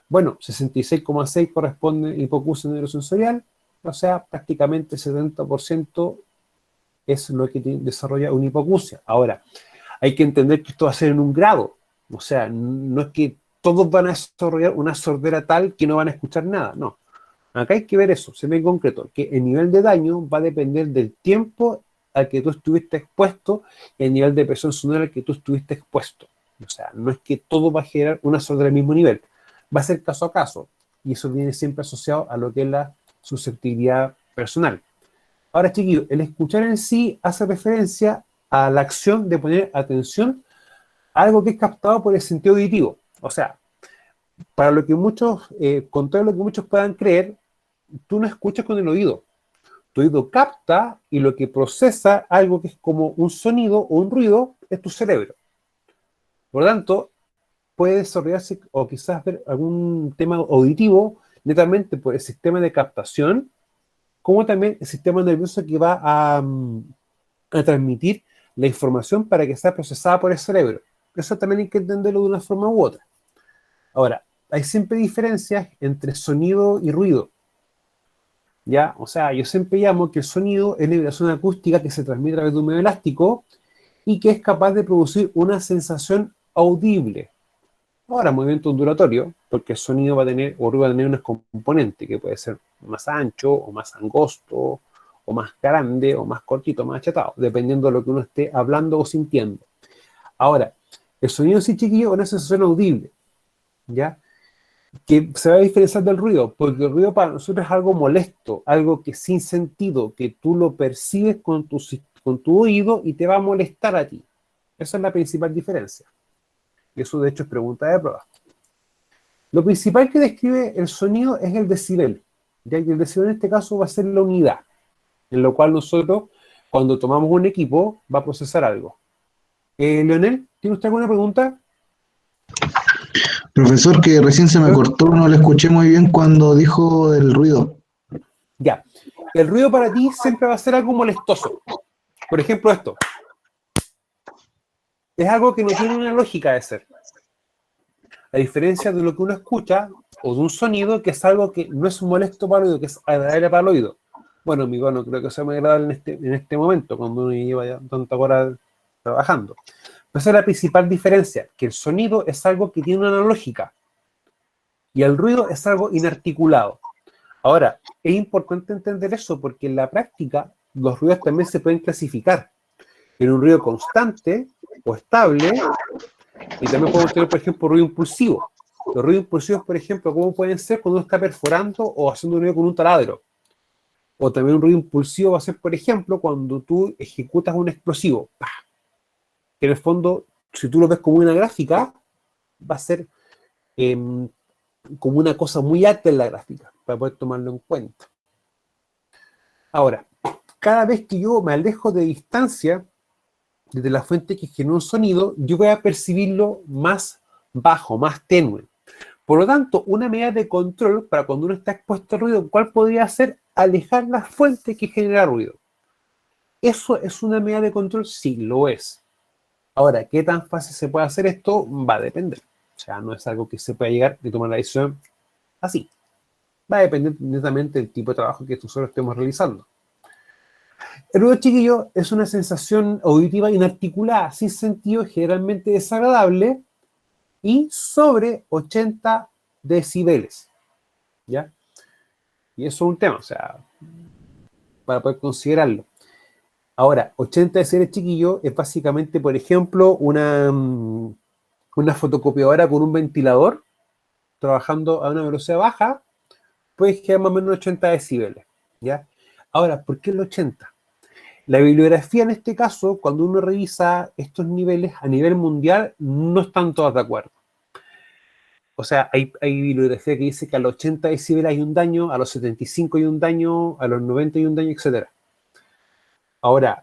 Bueno, 66,6 corresponde hipoacusia neurosensorial, o sea, prácticamente 70% es lo que desarrolla una hipoacusia. Ahora, hay que entender que esto va a ser en un grado, o sea, no es que todos van a desarrollar una sordera tal que no van a escuchar nada, no. Acá hay que ver eso, se ve en concreto, que el nivel de daño va a depender del tiempo al que tú estuviste expuesto y el nivel de presión sonora al que tú estuviste expuesto. O sea, no es que todo va a generar una sordera al mismo nivel, va a ser caso a caso, y eso viene siempre asociado a lo que es la susceptibilidad personal. Ahora, chiquillos, el escuchar en sí hace referencia a la acción de poner atención a algo que es captado por el sentido auditivo. O sea, para lo que muchos, contrario a lo que muchos puedan creer, tú no escuchas con el oído. Tu oído capta y lo que procesa algo que es como un sonido o un ruido es tu cerebro. Por lo tanto, puede desarrollarse o quizás ver algún tema auditivo netamente por el sistema de captación, como también el sistema nervioso que va a transmitir la información para que sea procesada por el cerebro. Eso también hay que entenderlo de una forma u otra. Ahora, hay siempre diferencias entre sonido y ruido, ¿ya? O sea, yo siempre llamo que el sonido es la vibración acústica que se transmite a través de un medio elástico y que es capaz de producir una sensación audible. Ahora, movimiento ondulatorio, porque el sonido va a tener, o ruido va a tener unos componentes, que puede ser más ancho, o más angosto, o más grande, o más cortito, más achatado, dependiendo de lo que uno esté hablando o sintiendo. Ahora, el sonido sí, chiquillo, es una sensación audible, ¿ya? Que se va a diferenciar del ruido, porque el ruido para nosotros es algo molesto, algo que sin sentido, que tú lo percibes con tu oído y te va a molestar a ti. Esa es la principal diferencia. Y eso, de hecho, es pregunta de prueba. Lo principal que describe el sonido es el decibel, ya que el decibel en este caso va a ser la unidad, en lo cual nosotros, cuando tomamos un equipo, va a procesar algo. Leonel, ¿tiene usted alguna pregunta? Profesor, que recién se me cortó, no le escuché muy bien cuando dijo del ruido. Ya. El ruido para ti siempre va a ser algo molestoso. Por ejemplo, esto. Es algo que no tiene una lógica de ser. A diferencia de lo que uno escucha, o de un sonido, que es algo que no es molesto para el oído, que es agradable para el oído. Bueno, amigo, no creo que sea muy agradable en este momento, cuando uno lleva ya tantas horas trabajando. Pero esa es la principal diferencia, que el sonido es algo que tiene una lógica, y el ruido es algo inarticulado. Ahora, es importante entender eso, porque en la práctica, los ruidos también se pueden clasificar en un ruido constante o estable, y también podemos tener, por ejemplo, ruido impulsivo. Los ruidos impulsivos, por ejemplo, ¿cómo pueden ser cuando uno está perforando o haciendo un ruido con un taladro? O también un ruido impulsivo va a ser, por ejemplo, cuando tú ejecutas un explosivo. ¡Pah! Que en el fondo, si tú lo ves como una gráfica, va a ser como una cosa muy alta en la gráfica, para poder tomarlo en cuenta. Ahora, cada vez que yo me alejo de distancia desde la fuente que genera un sonido, yo voy a percibirlo más bajo, más tenue. Por lo tanto, una medida de control para cuando uno está expuesto al ruido, ¿cuál podría ser? Alejar la fuente que genera ruido. ¿Eso es una medida de control? Sí, lo es. Ahora, ¿qué tan fácil se puede hacer esto? Va a depender. O sea, no es algo que se pueda llegar y tomar la decisión así. Va a depender netamente del tipo de trabajo que nosotros estemos realizando. El ruido chiquillo es una sensación auditiva inarticulada, sin sentido, generalmente desagradable y sobre 80 decibeles, ¿ya? Y eso es un tema, o sea, para poder considerarlo. Ahora, 80 decibeles chiquillo es básicamente, por ejemplo, una fotocopiadora con un ventilador trabajando a una velocidad baja, puede generar más o menos 80 decibeles, ¿ya? Ahora, ¿por qué el 80? La bibliografía en este caso, cuando uno revisa estos niveles a nivel mundial, no están todas de acuerdo. O sea, hay bibliografía que dice que a los 80 decibeles hay un daño, a los 75 hay un daño, a los 90 hay un daño, etc. Ahora,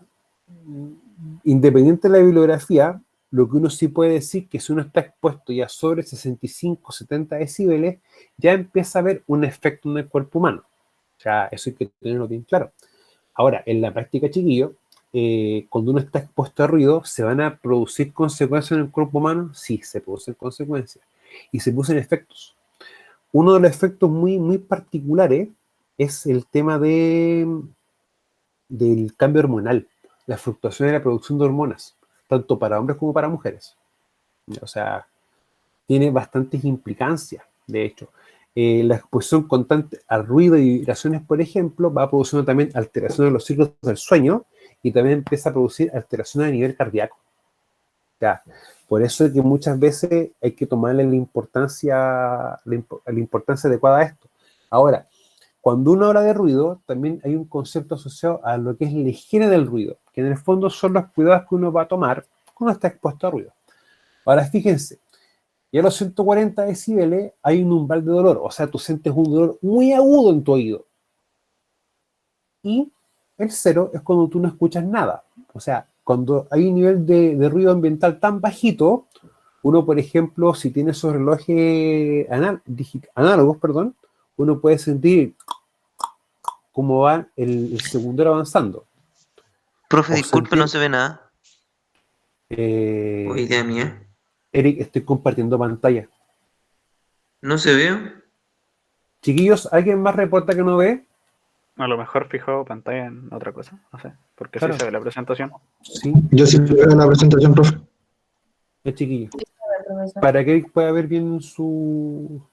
independiente de la bibliografía, lo que uno sí puede decir que si uno está expuesto ya sobre 65, 70 decibeles, ya empieza a haber un efecto en el cuerpo humano. O sea, eso hay que tenerlo bien claro. Ahora, en la práctica, chiquillo, cuando uno está expuesto a ruido, ¿se van a producir consecuencias en el cuerpo humano? Sí, se producen consecuencias. Y se producen efectos. Uno de los efectos muy, muy particulares es el tema del cambio hormonal, la fluctuación de la producción de hormonas, tanto para hombres como para mujeres. O sea, tiene bastantes implicancias, de hecho. La exposición constante al ruido y vibraciones, por ejemplo, va produciendo también alteraciones en los ciclos del sueño y también empieza a producir alteraciones a nivel cardíaco. O sea, por eso es que muchas veces hay que tomarle la importancia adecuada a esto. Ahora, cuando uno habla de ruido, también hay un concepto asociado a lo que es la higiene del ruido, que en el fondo son los cuidados que uno va a tomar cuando está expuesto a ruido. Ahora, fíjense, y a los 140 decibeles hay un umbral de dolor, o sea, tú sientes un dolor muy agudo en tu oído. Y el cero es cuando tú no escuchas nada. O sea, cuando hay un nivel de ruido ambiental tan bajito, uno, por ejemplo, si tiene esos relojes análogos, perdón, uno puede sentir cómo va el segundero avanzando. Profe, O disculpe, no sentir, se ve nada. O eh, idea mía. Eric, estoy compartiendo pantalla. No se ve. Chiquillos, ¿alguien más reporta que no ve? A lo mejor fijo pantalla en otra cosa, no sé, porque sí Claro. se ve la presentación. Sí, Yo sí veo la presentación, profe. es chiquillo. Para que Eric pueda ver bien su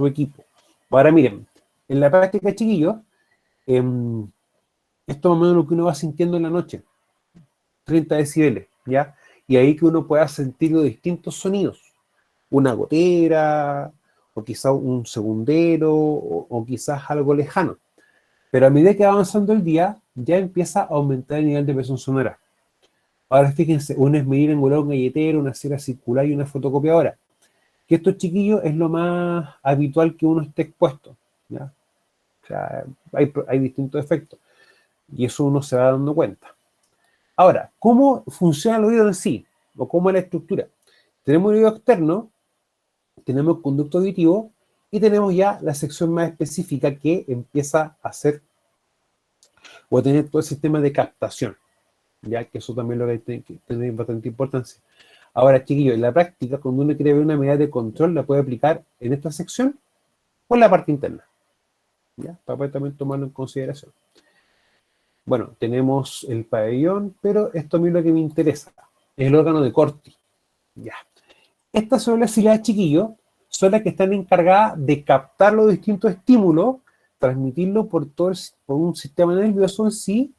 equipo. Ahora miren, en la práctica, chiquillos, esto más o menos lo que uno va sintiendo en la noche, 30 decibeles, ¿ya? Y ahí que uno pueda sentir los distintos sonidos, una gotera, o quizás un segundero, o quizás algo lejano. Pero a medida que va avanzando el día, ya empieza a aumentar el nivel de presión sonora. Ahora fíjense, una es medir angular un galletero, una cera circular y una fotocopiadora. Que estos chiquillos es lo más habitual que uno esté expuesto, ¿ya? O sea, hay distintos efectos. Y eso uno se va dando cuenta. Ahora, ¿cómo funciona el oído en sí? ¿O cómo es la estructura? Tenemos el oído externo, tenemos el conducto auditivo y tenemos ya la sección más específica que empieza a hacer o a tener todo el sistema de captación, ya que eso también lo que tiene que tener bastante importancia. Ahora, chiquillos, en la práctica, cuando uno quiere ver una medida de control, la puede aplicar en esta sección o en la parte interna, ¿ya? Para poder también tomarlo en consideración. Bueno, tenemos el pabellón, pero esto a mí lo que me interesa es el órgano de Corti. Ya. Estas células ciliares, chiquillos, son las que están encargadas de captar los distintos estímulos, transmitirlo por un sistema nervioso en sí,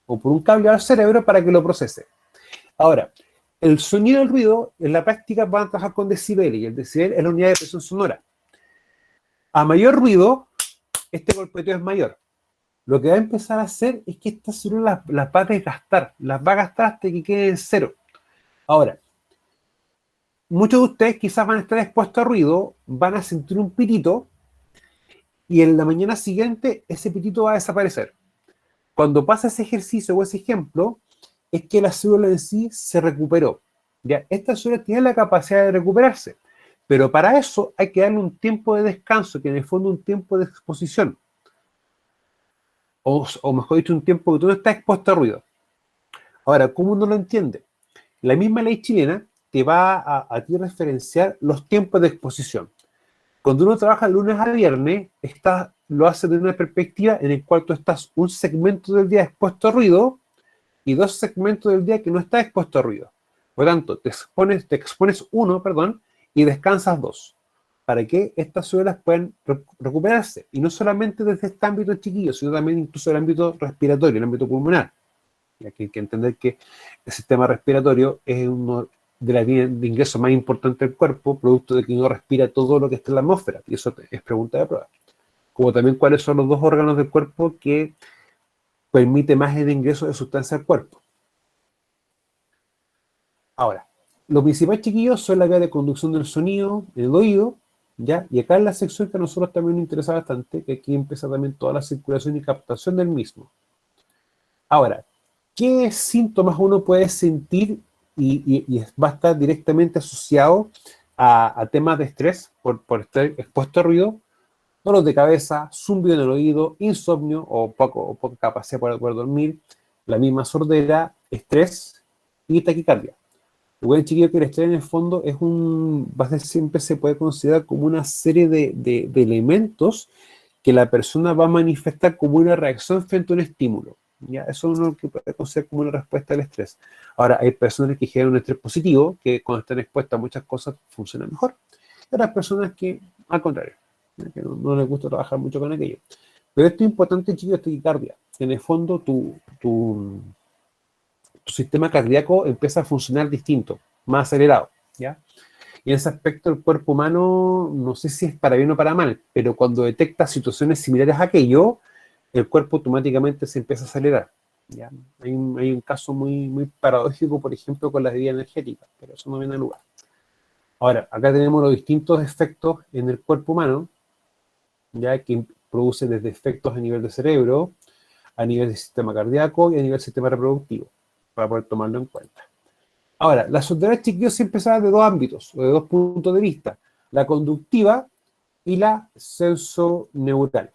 o por un cable al cerebro para que lo procese. Ahora, el sonido y el ruido, en la práctica van a trabajar con decibeles, y el decibel es la unidad de presión sonora. A mayor ruido, este golpeteo es mayor. Lo que va a empezar a hacer es que estas células las va a desgastar, las va a gastar hasta que quede en cero. Ahora, muchos de ustedes quizás van a estar expuestos a ruido, van a sentir un pitito, y en la mañana siguiente ese pitito va a desaparecer. Cuando pasa ese ejercicio o ese ejemplo, es que la célula en sí se recuperó. ¿Ya? Estas células tienen la capacidad de recuperarse, pero para eso hay que darle un tiempo de descanso, que en el fondo es un tiempo de exposición. O mejor dicho, un tiempo que tú no estás expuesto a ruido. Ahora, ¿cómo uno lo entiende? La misma ley chilena te va a ti referenciar los tiempos de exposición. Cuando uno trabaja de lunes a viernes, lo hace de una perspectiva en el cual tú estás un segmento del día expuesto a ruido y 2 segmentos del día que no está expuesto a ruido. Por lo tanto, te expones 1, perdón, y descansas 2, para que estas células puedan recuperarse. Y no solamente desde este ámbito chiquillo, sino también incluso el ámbito respiratorio, el ámbito pulmonar. Y aquí hay que entender que el sistema respiratorio es uno de las vías de ingreso más importantes del cuerpo, producto de que uno respira todo lo que está en la atmósfera. Y eso es pregunta de prueba. Como también cuáles son los 2 órganos del cuerpo que permite más el ingreso de sustancia al cuerpo. Ahora, lo principal, chiquillos, son las vías de conducción del sonido en el oído, ¿ya? Y acá en la sección que a nosotros también nos interesa bastante, que aquí empieza también toda la circulación y captación del mismo. Ahora, ¿qué síntomas uno puede sentir y va a estar directamente asociado a temas de estrés por estar expuesto a ruido? Dolor de cabeza, zumbido en el oído, insomnio o poca capacidad para poder dormir, la misma sordera, estrés y taquicardia. Recuerden, chiquillos, que el estrés en el fondo siempre se puede considerar como una serie de elementos que la persona va a manifestar como una reacción frente a un estímulo. ¿Ya? Eso es lo que puede considerar como una respuesta al estrés. Ahora, hay personas que generan un estrés positivo, que cuando están expuestas a muchas cosas funcionan mejor. Y otras personas que, al contrario, que no les gusta trabajar mucho con aquello. Pero esto es importante, chicos, taquicardia. En el fondo, tu sistema cardíaco empieza a funcionar distinto, más acelerado, ¿ya? Y en ese aspecto el cuerpo humano, no sé si es para bien o para mal, pero cuando detecta situaciones similares a aquello, el cuerpo automáticamente se empieza a acelerar, ¿ya? Hay un caso muy paradójico, por ejemplo, con las bebidas energéticas, pero eso no viene al lugar. Ahora, acá tenemos los distintos efectos en el cuerpo humano, ya que produce desde efectos a nivel de cerebro, a nivel del sistema cardíaco y a nivel del sistema reproductivo, para poder tomarlo en cuenta. Ahora, la sordera, chiquillos, siempre se da de 2 ámbitos, o de 2 puntos de vista, la conductiva y la sensoneural.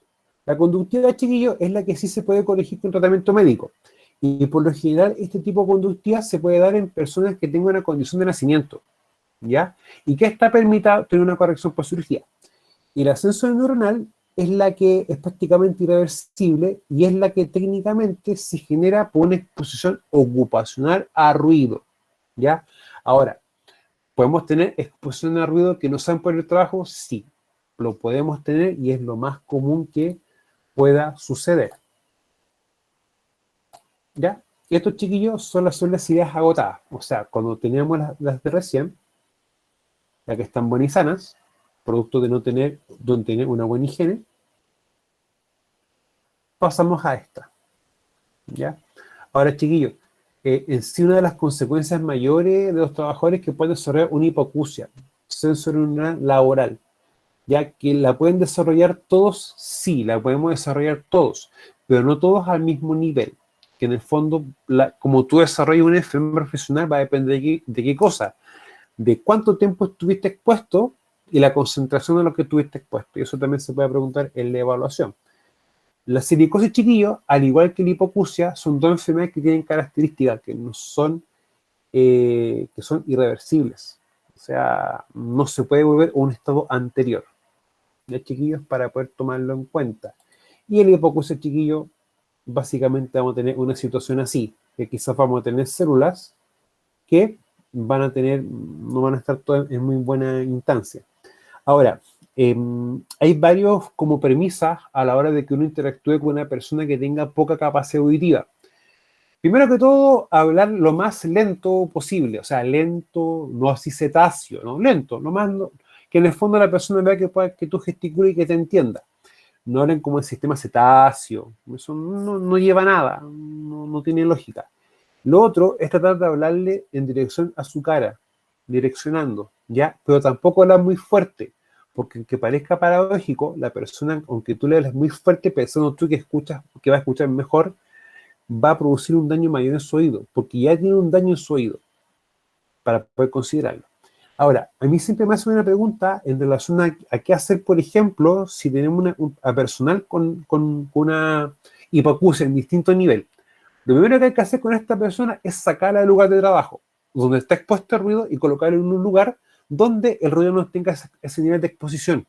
La conductiva, chiquillos, es la que sí se puede corregir con tratamiento médico, y por lo general este tipo de conductiva se puede dar en personas que tengan una condición de nacimiento, ¿ya? Y que esta permita tener una corrección por cirugía. Y la sensoneuronal es la que es prácticamente irreversible y es la que técnicamente se genera por una exposición ocupacional a ruido, ¿ya? Ahora, ¿podemos tener exposición a ruido que no sean por el trabajo? Sí, lo podemos tener y es lo más común que pueda suceder, ¿ya? Y estos, chiquillos, son las ideas agotadas. O sea, cuando teníamos las de recién, las que están buenas y sanas, producto de no tener una buena higiene, pasamos a esta, ¿ya? Ahora, chiquillos, en sí una de las consecuencias mayores de los trabajadores que pueden desarrollar una hipoacusia sensorial laboral, ya que la pueden desarrollar todos, sí, la podemos desarrollar todos, pero no todos al mismo nivel, que en el fondo, como tú desarrollas una enfermedad profesional, va a depender de qué cosa, de cuánto tiempo estuviste expuesto y la concentración de lo que estuviste expuesto, y eso también se puede preguntar en la evaluación. La silicosis, chiquillos, al igual que la hipoacusia, son 2 enfermedades que tienen características que son irreversibles. O sea, no se puede volver a un estado anterior, ¿ya, chiquillos? Para poder tomarlo en cuenta. Y en la hipoacusia, chiquillos, básicamente vamos a tener una situación así, que quizás vamos a tener células que no van a estar todas en muy buena instancia. Ahora, hay varios como premisas a la hora de que uno interactúe con una persona que tenga poca capacidad auditiva. Primero que todo, hablar lo más lento posible, o sea, lento, no así cetáceo, ¿no? Lento, que en el fondo la persona vea que tú gesticules y que te entienda. No hablen como el sistema cetáceo, eso no lleva nada, no tiene lógica. Lo otro es tratar de hablarle en dirección a su cara, direccionando, ¿ya? Pero tampoco hablar muy fuerte, porque aunque parezca paradójico, la persona, aunque tú le hables muy fuerte, pensando tú que va a escuchar mejor, va a producir un daño mayor en su oído, porque ya tiene un daño en su oído, para poder considerarlo. Ahora, a mí siempre me hace una pregunta en relación a qué hacer, por ejemplo, si tenemos a personal con una hipoacusia en distinto nivel. Lo primero que hay que hacer con esta persona es sacarla del lugar de trabajo, donde está expuesto al ruido, y colocarla en un lugar donde el ruido no tenga ese nivel de exposición.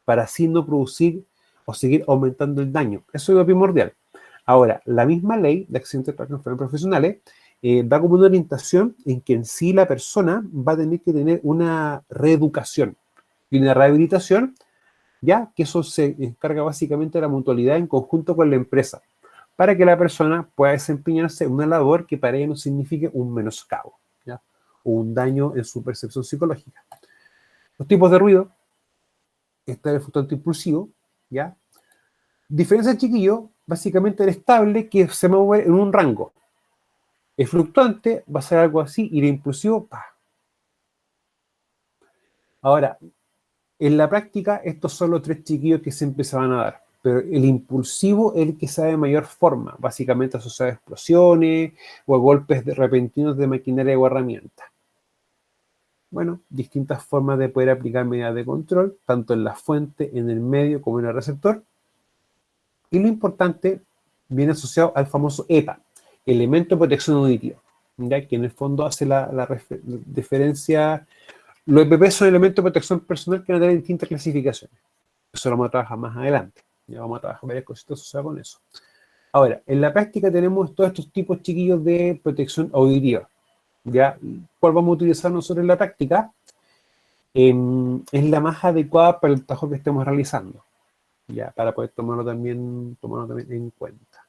para así no producir o seguir aumentando el daño. Eso es lo primordial. Ahora, la misma ley de accidentes de trabajo y enfermedades profesionales da como una orientación en que en sí la persona va a tener que tener una reeducación y una rehabilitación, ya que eso se encarga básicamente de la mutualidad en conjunto con la empresa, para que la persona pueda desempeñarse en una labor que para ella no signifique un menoscabo, ¿ya? O un daño en su percepción psicológica. Los tipos de ruido, está el fluctuante impulsivo, ¿ya? Diferencia del chiquillo, básicamente el estable que se mueve en un rango. El fluctuante va a ser algo así y el impulsivo, ¡pah! Ahora, en la práctica, estos son los 3 chiquillos que siempre se van a dar. Pero el impulsivo es el que se da de mayor forma, básicamente asociado a explosiones o a golpes repentinos de maquinaria o herramientas. Bueno, distintas formas de poder aplicar medidas de control, tanto en la fuente, en el medio, como en el receptor. Y lo importante viene asociado al famoso EPA, elemento de protección auditiva, ¿ya? Que en el fondo hace la diferencia. Los EPP son elementos de protección personal que van a tener distintas clasificaciones. Eso lo vamos a trabajar más adelante. Ya vamos a trabajar varias cositas asociadas con eso. Ahora, en la práctica tenemos todos estos tipos chiquillos de protección auditiva. ¿Ya? ¿Cuál vamos a utilizar nosotros en la práctica? Es la más adecuada para el trabajo que estemos realizando. Ya, para poder tomarlo también en cuenta.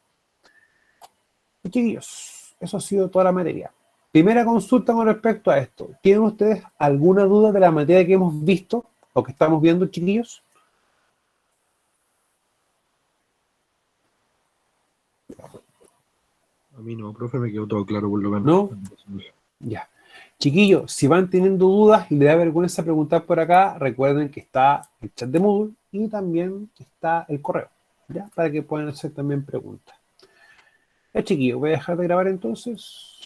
Y chiquillos, eso ha sido toda la materia. Primera consulta con respecto a esto. ¿Tienen ustedes alguna duda de la materia que hemos visto o que estamos viendo, chiquillos? A mí no, profe, me quedó todo claro por lo menos. ¿No? Ya. Chiquillos, si van teniendo dudas y les da vergüenza preguntar por acá, recuerden que está el chat de Moodle y también está el correo, ¿ya? Para que puedan hacer también preguntas. Ya, chiquillos, voy a dejar de grabar entonces.